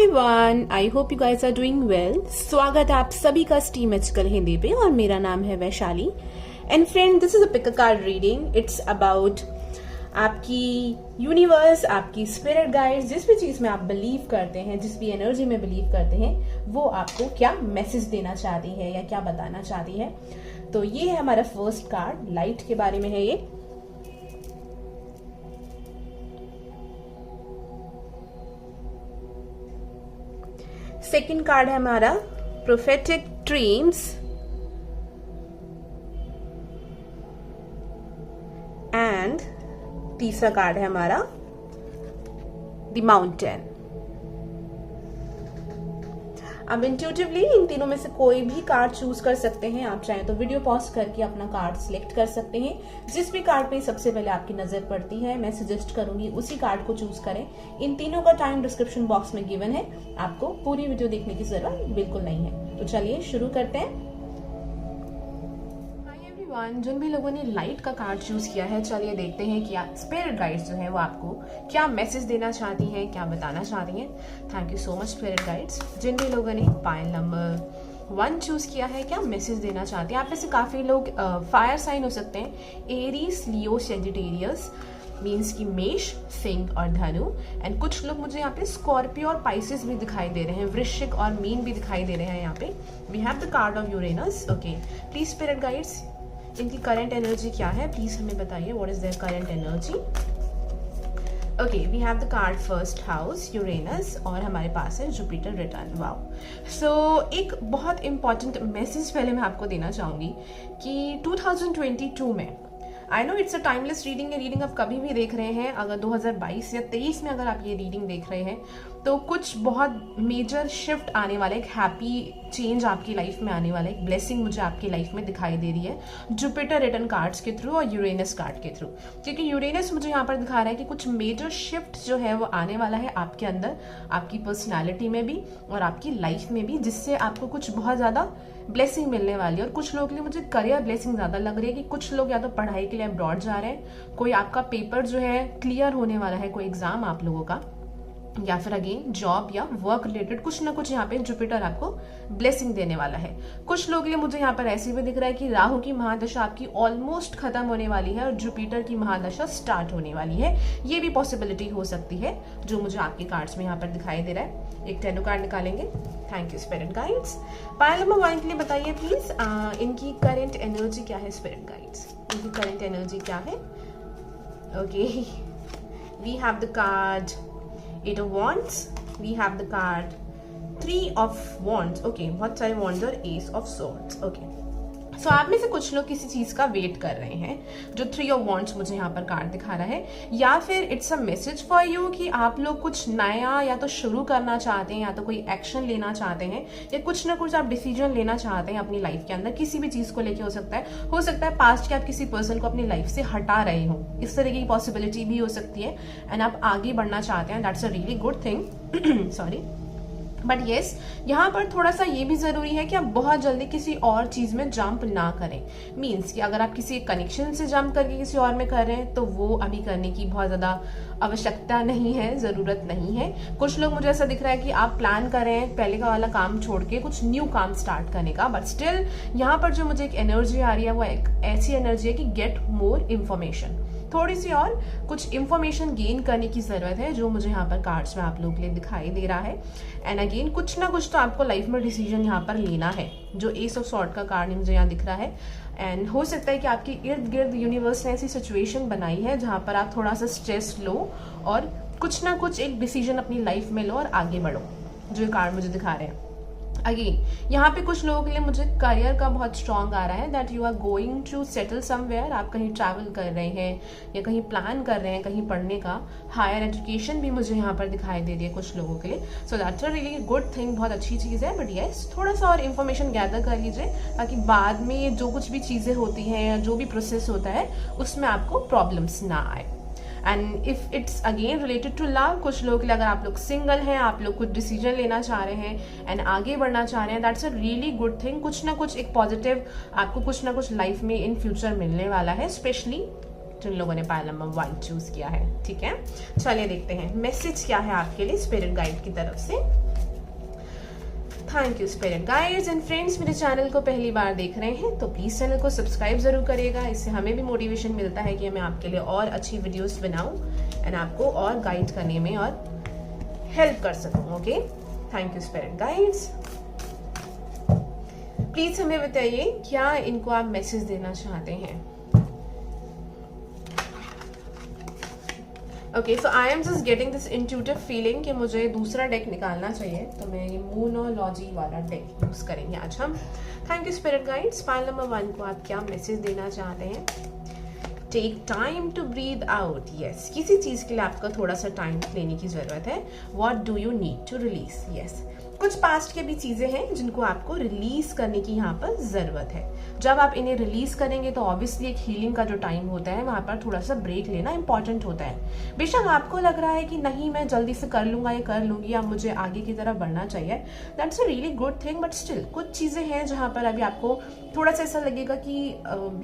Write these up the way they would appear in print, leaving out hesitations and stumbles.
Everyone, I hope you guys are doing well. स्वागत है आप सभी का स्टीम मैजिकल हिंदी पे और मेरा नाम है Vaishali. And friend, this is a pick a card reading. It's about आपकी यूनिवर्स, आपकी स्पिरिट गाइड्स, जिस भी चीज में आप बिलीव करते हैं, जिस भी एनर्जी में बिलीव करते हैं, वो आपको क्या मैसेज देना चाहती है या क्या बताना चाहती है। तो ये है हमारा फर्स्ट कार्ड, लाइट के बारे में है ये। सेकंड कार्ड है हमारा प्रोफेटिक ड्रीम्स एंड तीसरा कार्ड है हमारा द माउंटेन। अब इंट्यूटिवली इन तीनों में से कोई भी कार्ड चूज कर सकते हैं। आप चाहें तो वीडियो पॉज करके अपना कार्ड सिलेक्ट कर सकते हैं। जिस भी कार्ड पे सबसे पहले आपकी नजर पड़ती है, मैं सजेस्ट करूंगी उसी कार्ड को चूज करें। इन तीनों का टाइम डिस्क्रिप्शन बॉक्स में गिवन है, आपको पूरी वीडियो देखने की जरूरत बिल्कुल नहीं है। तो चलिए शुरू करते हैं। जिन भी लोगों ने लाइट का कार्ड चूज किया है, चलिए देखते हैं कि स्पिरिट गाइड्स जो है वो आपको क्या मैसेज देना चाहती हैं, क्या बताना चाहती हैं। Thank you so much spirit guides. जिन भी लोगों ने पाइल नंबर 1 चूज किया है, क्या मैसेज देना चाहते हैं। आप में से काफी लोग फायर साइन हो सकते हैं, एरीज, लियो, सेजिटेरियस, मीन्स की मेष, सिंह और धनु। एंड कुछ लोग मुझे यहाँ पे स्कॉर्पियो और पाइसेस भी दिखाई दे रहे हैं, वृश्चिक और मीन भी दिखाई दे रहे हैं। यहाँ पे we have the card of Uranus. Okay, please spirit guides, इनकी करंट एनर्जी क्या है, प्लीज हमें बताइए। What is their current energy. Okay, we have the card first house Uranus और हमारे पास है जुपिटर रिटर्न। वाओ। सो एक बहुत इंपॉर्टेंट मैसेज पहले मैं आपको देना चाहूंगी कि 2022 में, I know it's a timeless reading. ये रीडिंग आप कभी भी देख रहे हैं, अगर 2022 या 23 में अगर आप ये रीडिंग देख रहे हैं, तो कुछ बहुत मेजर शिफ्ट आने वाला है, एक हैप्पी चेंज आपकी लाइफ में आने वाला है, एक ब्लेसिंग मुझे आपकी लाइफ में दिखाई दे रही है जुपिटर रिटर्न कार्ड्स के थ्रू और यूरेनस कार्ड के थ्रू। क्योंकि यूरेनस मुझे यहाँ पर दिखा रहा है कि कुछ मेजर शिफ्ट जो है वो आने वाला है आपके अंदर, आपकी पर्सनैलिटी में भी और आपकी लाइफ में भी, जिससे आपको कुछ बहुत ज्यादा ब्लेसिंग मिलने वाली है। और कुछ लोगों के लिए मुझे करियर ब्लेसिंग ज्यादा लग रही है कि कुछ लोग या तो पढ़ाई के लिए अब्रॉड जा रहे हैं, कोई आपका पेपर जो है क्लियर होने वाला है, कोई एग्जाम आप लोगों का, या फिर अगेन जॉब या वर्क रिलेटेड कुछ ना कुछ यहाँ पे जुपिटर आपको ब्लेसिंग देने वाला है। कुछ लोगों के लिए मुझे यहाँ पर ऐसे भी दिख रहा है कि राहु की महादशा आपकी ऑलमोस्ट खत्म होने वाली है और जुपिटर की महादशा स्टार्ट होने वाली है। ये भी पॉसिबिलिटी हो सकती है जो मुझे आपके कार्ड्स में यहाँ पर दिखाई दे रहा है। एक टेनो कार्ड निकालेंगे। Thank you spirit guides. Pile number 1 के लिए बताइए प्लीज, इनकी करेंट एनर्जी क्या है। स्पिरिट गाइड्स, इनकी करेंट एनर्जी क्या है। Okay, we have the card 8 of Wands, we have the card 3 of Wands. Okay, बहुत सारे Wands और Ace of Swords. Okay. So, आप में से कुछ लोग किसी चीज का वेट कर रहे हैं, जो 3 of Wands मुझे यहाँ पर कार्ड दिखा रहा है, या फिर it's a message for you कि आप लोग कुछ नया या तो शुरू करना चाहते हैं, या तो कोई एक्शन लेना चाहते हैं, या कुछ ना कुछ आप डिसीजन लेना चाहते हैं अपनी लाइफ के अंदर, किसी भी चीज को लेके हो सकता है पास्ट के आप किसी पर्सन को अपनी लाइफ से हटा रहे हो, इस तरह की पॉसिबिलिटी भी हो सकती है। एंड आप आगे बढ़ना चाहते हैं, that's a really good thing. Sorry, but yes, यहाँ पर थोड़ा सा ये भी जरूरी है कि आप बहुत जल्दी किसी और चीज में जंप ना करें। मीन्स कि अगर आप किसी कनेक्शन से जंप करके किसी और में कर रहे हैं, तो वो अभी करने की बहुत ज्यादा आवश्यकता नहीं है, जरूरत नहीं है। कुछ लोग मुझे ऐसा दिख रहा है कि आप प्लान कर रहे हैं पहले का वाला काम छोड़ के कुछ न्यू काम स्टार्ट करने का, बट स्टिल यहाँ पर जो मुझे एक एनर्जी आ रही है वो एक ऐसी एनर्जी है कि गेट मोर इन्फॉर्मेशन, थोड़ी सी और कुछ इंफॉर्मेशन गेन करने की जरूरत है, जो मुझे यहाँ पर कार्ड्स में आप लोगों के लिए दिखाई दे रहा है। एंड अगेन कुछ ना कुछ तो आपको लाइफ में डिसीजन यहाँ पर लेना है, जो एस ऑफ सॉर्ड का कार्ड मुझे यहाँ दिख रहा है। एंड हो सकता है कि आपकी इर्द गिर्द यूनिवर्स ने ऐसी सिचुएशन बनाई है जहां पर आप थोड़ा सा स्ट्रेस लो और कुछ ना कुछ एक डिसीजन अपनी लाइफ में लो और आगे बढ़ो, जो कार्ड मुझे दिखा रहे हैं। अगेन यहाँ पे कुछ लोगों के लिए मुझे करियर का बहुत स्ट्रॉन्ग आ रहा है, that you are going to settle somewhere. आप कहीं ट्रैवल कर रहे हैं या कहीं प्लान कर रहे हैं कहीं पढ़ने का, हायर एजुकेशन भी मुझे यहाँ पर दिखाई दे रही है कुछ लोगों के लिए। So that's a really good thing, बहुत अच्छी चीज़ है। बट यस, थोड़ा सा और इन्फॉर्मेशन गैदर कर लीजिए ताकि बाद में जो कुछ भी चीज़ें होती हैं या जो भी प्रोसेस होता है उसमें आपको प्रॉब्लम्स ना आए। And if it's again related to love, कुछ लोग के लिए अगर आप लोग सिंगल हैं, आप लोग कुछ डिसीजन लेना चाह रहे हैं एंड आगे बढ़ना चाह रहे हैं, that's a really good thing. कुछ ना कुछ एक पॉजिटिव आपको कुछ ना कुछ लाइफ में इन फ्यूचर मिलने वाला है, स्पेशली जिन लोगों ने पाइल नंबर 1 चूज किया है। ठीक है, चलिए देखते हैं मैसेज क्या है आपके लिए स्पिरिट गाइड की तरफ से। Thank you spirit guides and friends, मेरे चैनल को पहली बार देख रहे हैं तो प्लीज चैनल को सब्सक्राइब जरूर करिएगा। इससे हमें भी मोटिवेशन मिलता है कि मैं आपके लिए और अच्छी वीडियोस बनाऊं एंड आपको और गाइड करने में और हेल्प कर सकूं। Okay, thank you spirit guides. Please हमें बताइए क्या इनको आप मैसेज देना चाहते हैं। Okay, so I am just getting this intuitive feeling कि मुझे दूसरा डेक निकालना चाहिए, तो मैं ये मूनोलॉजी वाला डेक यूज करेंगे आज हम। Thank you spirit guides. Pile number 1 को आप क्या मैसेज देना चाहते हैं। Take time to breathe out. Yes, किसी चीज के लिए आपको थोड़ा सा टाइम लेने की जरूरत है। What do you need to release. Yes, कुछ पास्ट के भी चीजें हैं जिनको आपको रिलीज करने की यहाँ पर जरूरत है। जब आप इन्हें रिलीज करेंगे तो ऑब्वियसली एक हीलिंग का जो टाइम होता है वहां पर थोड़ा सा ब्रेक लेना इंपॉर्टेंट होता है। बेशक आपको लग रहा है कि नहीं मैं जल्दी से कर लूंगा या कर लूंगी या मुझे आगे की तरफ बढ़ना चाहिए, that's a really good thing, but still कुछ चीजें हैं जहां पर अभी आपको थोड़ा सा ऐसा लगेगा कि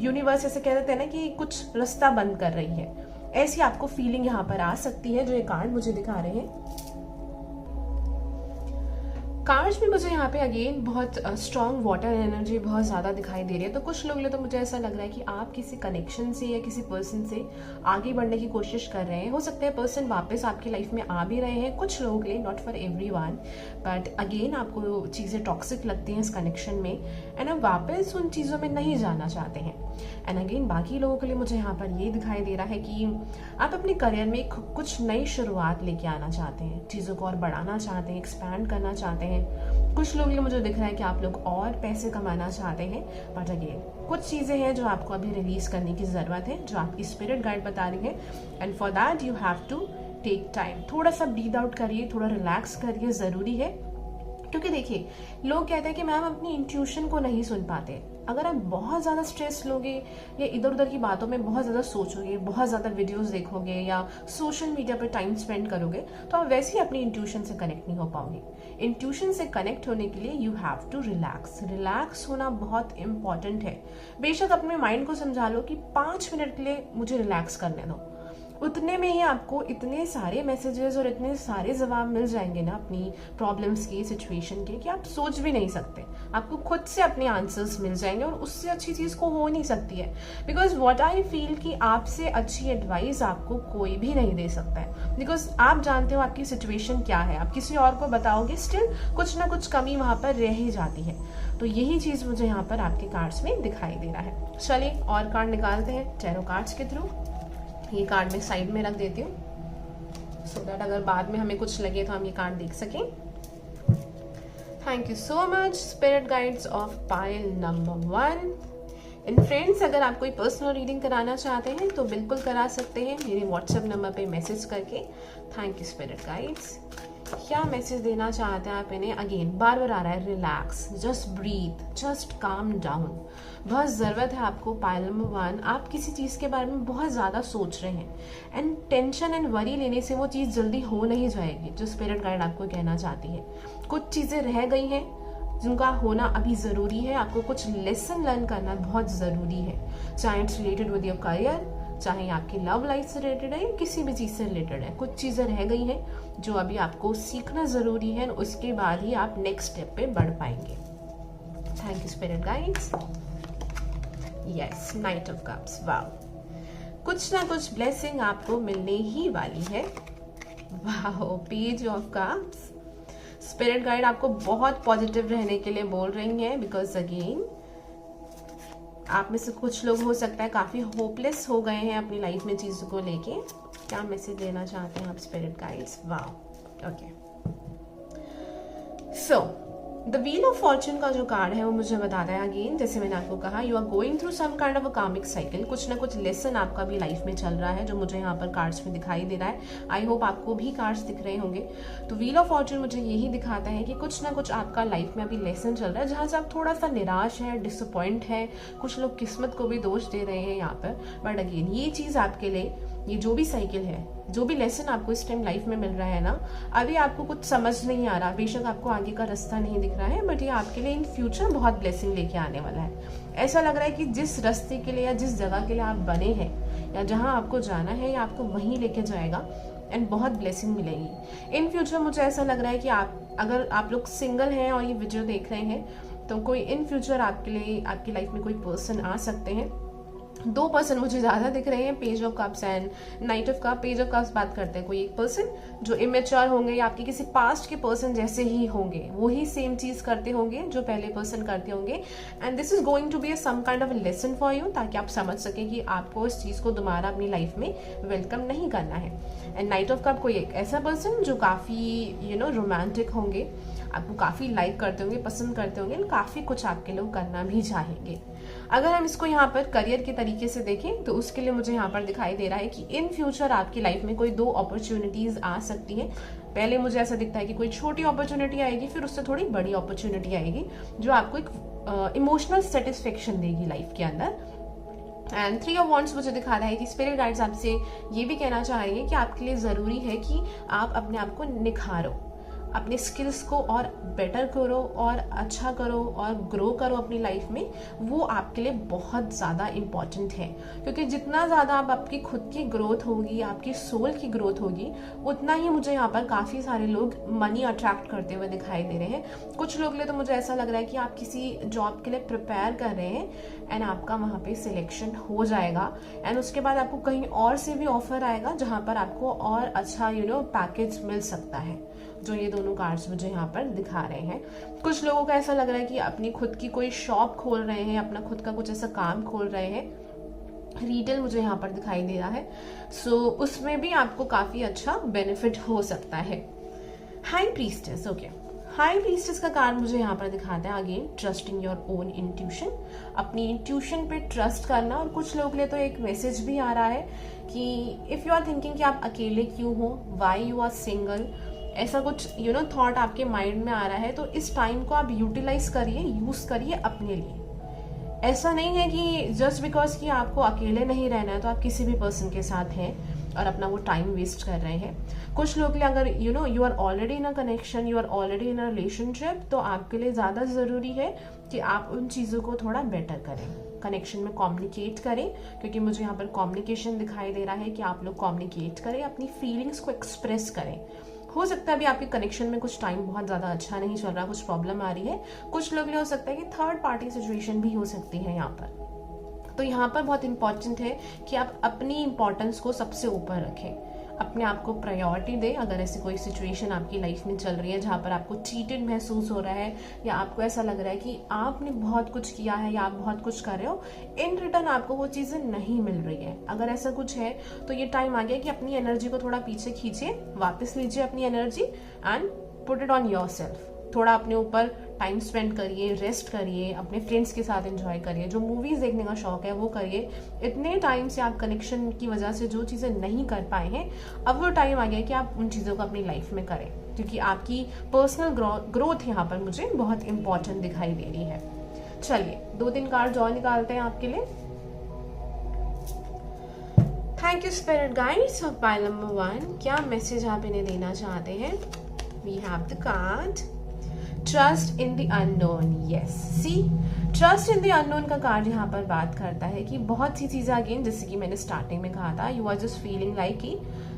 यूनिवर्स ऐसे कह देते हैं ना कि कुछ रास्ता बंद कर रही है। ऐसी आपको फीलिंग यहाँ पर आ सकती है जो ये कार्ड मुझे दिखा रहे हैं। कार्ड्स में मुझे यहाँ पे अगेन बहुत स्ट्रॉन्ग वाटर एनर्जी बहुत ज़्यादा दिखाई दे रही है। तो कुछ लोग लिए तो मुझे ऐसा लग रहा है कि आप किसी कनेक्शन से या किसी पर्सन से आगे बढ़ने की कोशिश कर रहे हैं। हो सकता है पर्सन वापस आपकी लाइफ में आ भी रहे हैं कुछ लोगों के लिए, not for everyone, but again आपको चीज़ें टॉक्सिक लगती हैं इस कनेक्शन में एंड आप वापस उन चीज़ों में नहीं जाना चाहते हैं। एंड अगेन बाकी लोगों के लिए मुझे यहाँ पर ये दिखाई दे रहा है कि आप अपने करियर में कुछ नई शुरुआत लेके आना चाहते हैं, चीज़ों को और बढ़ाना चाहते हैं, एक्सपैंड करना चाहते हैं। कुछ लोग लिए मुझे दिख रहा है कि आप लोग और पैसे कमाना चाहते हैं, बट अगेन कुछ चीज़ें हैं जो आपको अभी रिलीज करने की ज़रूरत है, जो आपकी स्पिरिट गाइड बता रही है। And for that you have to take time. थोड़ा सा ब्रीद आउट करिए, थोड़ा रिलैक्स करिए, ज़रूरी है। क्योंकि देखिए लोग कहते हैं कि मैम अपनी इंट्यूशन को नहीं सुन पाते। अगर आप बहुत ज़्यादा स्ट्रेस लोगे या इधर उधर की बातों में बहुत ज़्यादा सोचोगे, बहुत ज़्यादा वीडियोस देखोगे या सोशल मीडिया पर टाइम स्पेंड करोगे तो आप वैसे ही अपनी इंट्यूशन से कनेक्ट नहीं हो पाओगे। इंट्यूशन से कनेक्ट होने के लिए you have to relax. Relax होना बहुत इंपॉर्टेंट है। बेशक अपने माइंड को समझा लो कि 5 मिनट के लिए मुझे रिलैक्स करने दो, उतने में ही आपको इतने सारे मैसेजेस और इतने सारे जवाब मिल जाएंगे ना अपनी प्रॉब्लम्स की, सिचुएशन के, कि आप सोच भी नहीं सकते। आपको खुद से अपने आंसर्स मिल जाएंगे और उससे अच्छी चीज को हो नहीं सकती है। बिकॉज व्हाट आई फील कि आपसे अच्छी एडवाइस आपको कोई भी नहीं दे सकता है। बिकॉज आप जानते हो आपकी सिचुएशन क्या है, आप किसी और को बताओगे स्टिल कुछ ना कुछ कमी वहां पर रह ही जाती है। तो यही चीज मुझे यहाँ पर आपके कार्ड्स में दिखाई दे रहा है। चलिए और कार्ड निकालते हैं टैरो कार्ड्स के थ्रू। ये कार्ड मैं साइड में रख देती हूँ सो दैट अगर बाद में हमें कुछ लगे तो हम ये कार्ड देख सकें। Thank you so much spirit guides of pile number 1। In friends, अगर आप कोई पर्सनल रीडिंग कराना चाहते हैं तो बिल्कुल करा सकते हैं मेरे व्हाट्सएप नंबर पे मैसेज करके। Thank you spirit guides. क्या मैसेज देना चाहते हैं आप इन्हें। अगेन बार बार आ रहा है relax, just breathe, just calm down. बहुत ज़रूरत है आपको पाइल नंबर 1। आप किसी चीज़ के बारे में बहुत ज़्यादा सोच रहे हैं एंड टेंशन एंड वरी लेने से वो चीज़ जल्दी हो नहीं जाएगी जो स्पिरिट गाइड आपको कहना चाहती है। कुछ चीज़ें रह गई हैं जिनका होना अभी ज़रूरी है। आपको कुछ लेसन लर्न करना बहुत ज़रूरी है, चाहे it's related with your career, चाहे आपकी लव लाइफ से रिलेटेड है, किसी भी चीज़ से रिलेटेड है। कुछ चीज़ें रह गई हैं जो अभी आपको सीखना ज़रूरी है, उसके बाद ही आप नेक्स्ट स्टेप पे बढ़ पाएंगे। Thank you spirit guides. Yes, night of cups. Wow, कुछ ना कुछ ब्लेसिंग आपको मिलने ही वाली है। Wow, page of cups. Spirit guide आपको बहुत पॉजिटिव रहने के लिए बोल रही हैं, बिकॉज अगेन आप में से कुछ लोग हो सकता है काफी होपलेस हो गए हैं अपनी लाइफ में चीजों को लेके। क्या मैसेज देना चाहते हैं आप spirit guides. Wow, okay. So the wheel of Fortune का जो कार्ड है वो मुझे बताता है अगेन, जैसे मैंने आपको कहा, you are going through some kind of a karmic cycle. कुछ ना कुछ लेसन आपका भी लाइफ में चल रहा है जो मुझे यहाँ पर कार्ड्स में दिखाई दे रहा है। आई होप आपको भी कार्ड्स दिख रहे होंगे। तो व्हील ऑफ फॉर्चून मुझे यही दिखाता है कि कुछ ना कुछ आपका लाइफ में अभी लेसन चल रहा है जहाँ से आप थोड़ा सा निराश है, डिसअपॉइंट है। कुछ लोग किस्मत को भी दोष दे रहे हैं यहाँ पर, बट अगेन ये चीज आपके लिए, ये जो भी साइकिल है जो भी लेसन आपको इस टाइम लाइफ में मिल रहा है ना, अभी आपको कुछ समझ नहीं आ रहा, बेशक आपको आगे का रास्ता नहीं दिख रहा है, बट ये आपके लिए इन फ्यूचर बहुत ब्लेसिंग लेके आने वाला है। ऐसा लग रहा है कि जिस रास्ते के लिए या जिस जगह के लिए आप बने हैं या जहाँ आपको जाना है, या आपको वहीं लेके जाएगा एंड बहुत ब्लेसिंग मिलेगी इन फ्यूचर। मुझे ऐसा लग रहा है कि अगर आप लोग सिंगल हैं और ये वीडियो देख रहे हैं, तो कोई इन फ्यूचर आपके लिए, आपकी लाइफ में कोई पर्सन आ सकते हैं। 2 पर्सन मुझे ज्यादा दिख रहे हैं, page of cups and night of cup. Page of cups बात करते हैं कोई एक पर्सन जो इमेच्योर होंगे या आपके किसी पास्ट के पर्सन जैसे ही होंगे, वही सेम चीज करते होंगे जो पहले पर्सन करते होंगे, and this is going to be some kind of lesson for you, ताकि आप समझ सके कि आपको इस चीज को दोबारा अपनी लाइफ में वेलकम नहीं करना है। एंड नाइट ऑफ कप कोई एक ऐसा पर्सन जो काफी रोमांटिक होंगे, आपको काफी लाइक करते होंगे, पसंद करते होंगे, काफी कुछ आपके लोग करना भी चाहेंगे। अगर हम इसको यहाँ पर करियर के तरीके से देखें तो उसके लिए मुझे यहाँ पर दिखाई दे रहा है कि इन फ्यूचर आपकी लाइफ में कोई 2 अपॉर्चुनिटीज आ सकती हैं। पहले मुझे ऐसा दिखता है कि कोई छोटी अपॉर्चुनिटी आएगी, फिर उससे थोड़ी बड़ी अपॉर्चुनिटी आएगी जो आपको एक इमोशनल सेटिस्फेक्शन देगी लाइफ के अंदर। एंड 3 ऑफ वॉन्ड्स मुझे दिखा रहा है कि स्पिरिट गाइड्स आपसे ये भी कहना चाह रही है कि आपके लिए जरूरी है कि आप अपने आप को निखारो, अपने स्किल्स को और बेटर करो और अच्छा करो और ग्रो करो अपनी लाइफ में। वो आपके लिए बहुत ज़्यादा इम्पॉर्टेंट है, क्योंकि जितना ज़्यादा आप आपकी खुद की ग्रोथ होगी, आपकी सोल की ग्रोथ होगी, उतना ही मुझे यहाँ पर काफ़ी सारे लोग मनी अट्रैक्ट करते हुए दिखाई दे रहे हैं। कुछ लोग लिए तो मुझे ऐसा लग रहा है कि आप किसी जॉब के लिए प्रिपेयर कर रहे हैं एंड आपका वहाँ पे सिलेक्शन हो जाएगा, एंड उसके बाद आपको कहीं और से भी ऑफर आएगा जहाँ पर आपको और अच्छा पैकेज मिल सकता है, जो ये दोनों कार्ड्स मुझे यहाँ पर दिखा रहे हैं। कुछ लोगों का ऐसा लग रहा है कि अपनी खुद की कोई शॉप खोल रहे हैं, अपना खुद का कुछ ऐसा काम खोल रहे हैं, रिटेल मुझे यहाँ पर दिखाई दे रहा है। सो उसमें भी आपको काफी अच्छा बेनिफिट हो सकता है। High priestess, okay, high priestess का कार्ड मुझे यहाँ पर दिखाता है again trusting your own intuition, अपनी इंट्यूशन पे ट्रस्ट करना। और कुछ लोग लिए तो एक मैसेज भी आ रहा है कि इफ यू आर थिंकिंग कि आप अकेले क्यों हो, वाई यू आर सिंगल, ऐसा कुछ थॉट आपके माइंड में आ रहा है, तो इस टाइम को आप यूटिलाइज करिए, यूज करिए अपने लिए। ऐसा नहीं है कि जस्ट बिकॉज कि आपको अकेले नहीं रहना है तो आप किसी भी पर्सन के साथ हैं और अपना वो टाइम वेस्ट कर रहे हैं। कुछ लोग के लिए अगर you are already in a connection, you are already in a relationship, तो आपके लिए ज्यादा जरूरी है कि आप उन चीजों को थोड़ा बेटर करें, कनेक्शन में कम्युनिकेट करें, क्योंकि मुझे यहाँ पर कम्युनिकेशन दिखाई दे रहा है कि आप लोग कम्युनिकेट करें, अपनी फीलिंग्स को एक्सप्रेस करें। हो सकता है अभी आपके कनेक्शन में कुछ टाइम बहुत ज्यादा अच्छा नहीं चल रहा, कुछ प्रॉब्लम आ रही है। कुछ लोग लिए हो सकता है कि थर्ड पार्टी सिचुएशन भी हो सकती है यहाँ पर। तो यहाँ पर बहुत इंपॉर्टेंट है कि आप अपनी इंपॉर्टेंस को सबसे ऊपर रखें, अपने आप को प्रायोरिटी दें। अगर ऐसी कोई सिचुएशन आपकी लाइफ में चल रही है जहाँ पर आपको चीटेड महसूस हो रहा है, या आपको ऐसा लग रहा है कि आपने बहुत कुछ किया है या आप बहुत कुछ कर रहे हो, इन रिटर्न आपको वो चीजें नहीं मिल रही है, अगर ऐसा कुछ है तो ये टाइम आ गया कि अपनी एनर्जी को थोड़ा पीछे खींचिए, वापस लीजिए अपनी energy and put it on yourself. थोड़ा अपने ऊपर टाइम स्पेंड करिए, रेस्ट करिए, अपने फ्रेंड्स के साथ एंजॉय करिए, जो मूवीज देखने का शौक है वो करिए। इतने टाइम से आप कनेक्शन की वजह से जो चीजें नहीं कर पाए हैं, अब वो टाइम आ गया कि आप उन चीजों को अपनी लाइफ में करें, क्योंकि आपकी पर्सनल ग्रोथ यहाँ पर मुझे बहुत इंपॉर्टेंट दिखाई दे रही है। चलिए 2-3 कार्ड और निकालते हैं आपके लिए। Thank you spirit guides. और पाइल नंबर 1, क्या मैसेज आप इन्हें देना चाहते हैं? We have the card trust in the unknown. Yes, see trust in the unknown का कार्ड यहाँ पर बात करता है कि बहुत सी चीजें, अगेन जैसे कि मैंने स्टार्टिंग में कहा था, you are just feeling like कि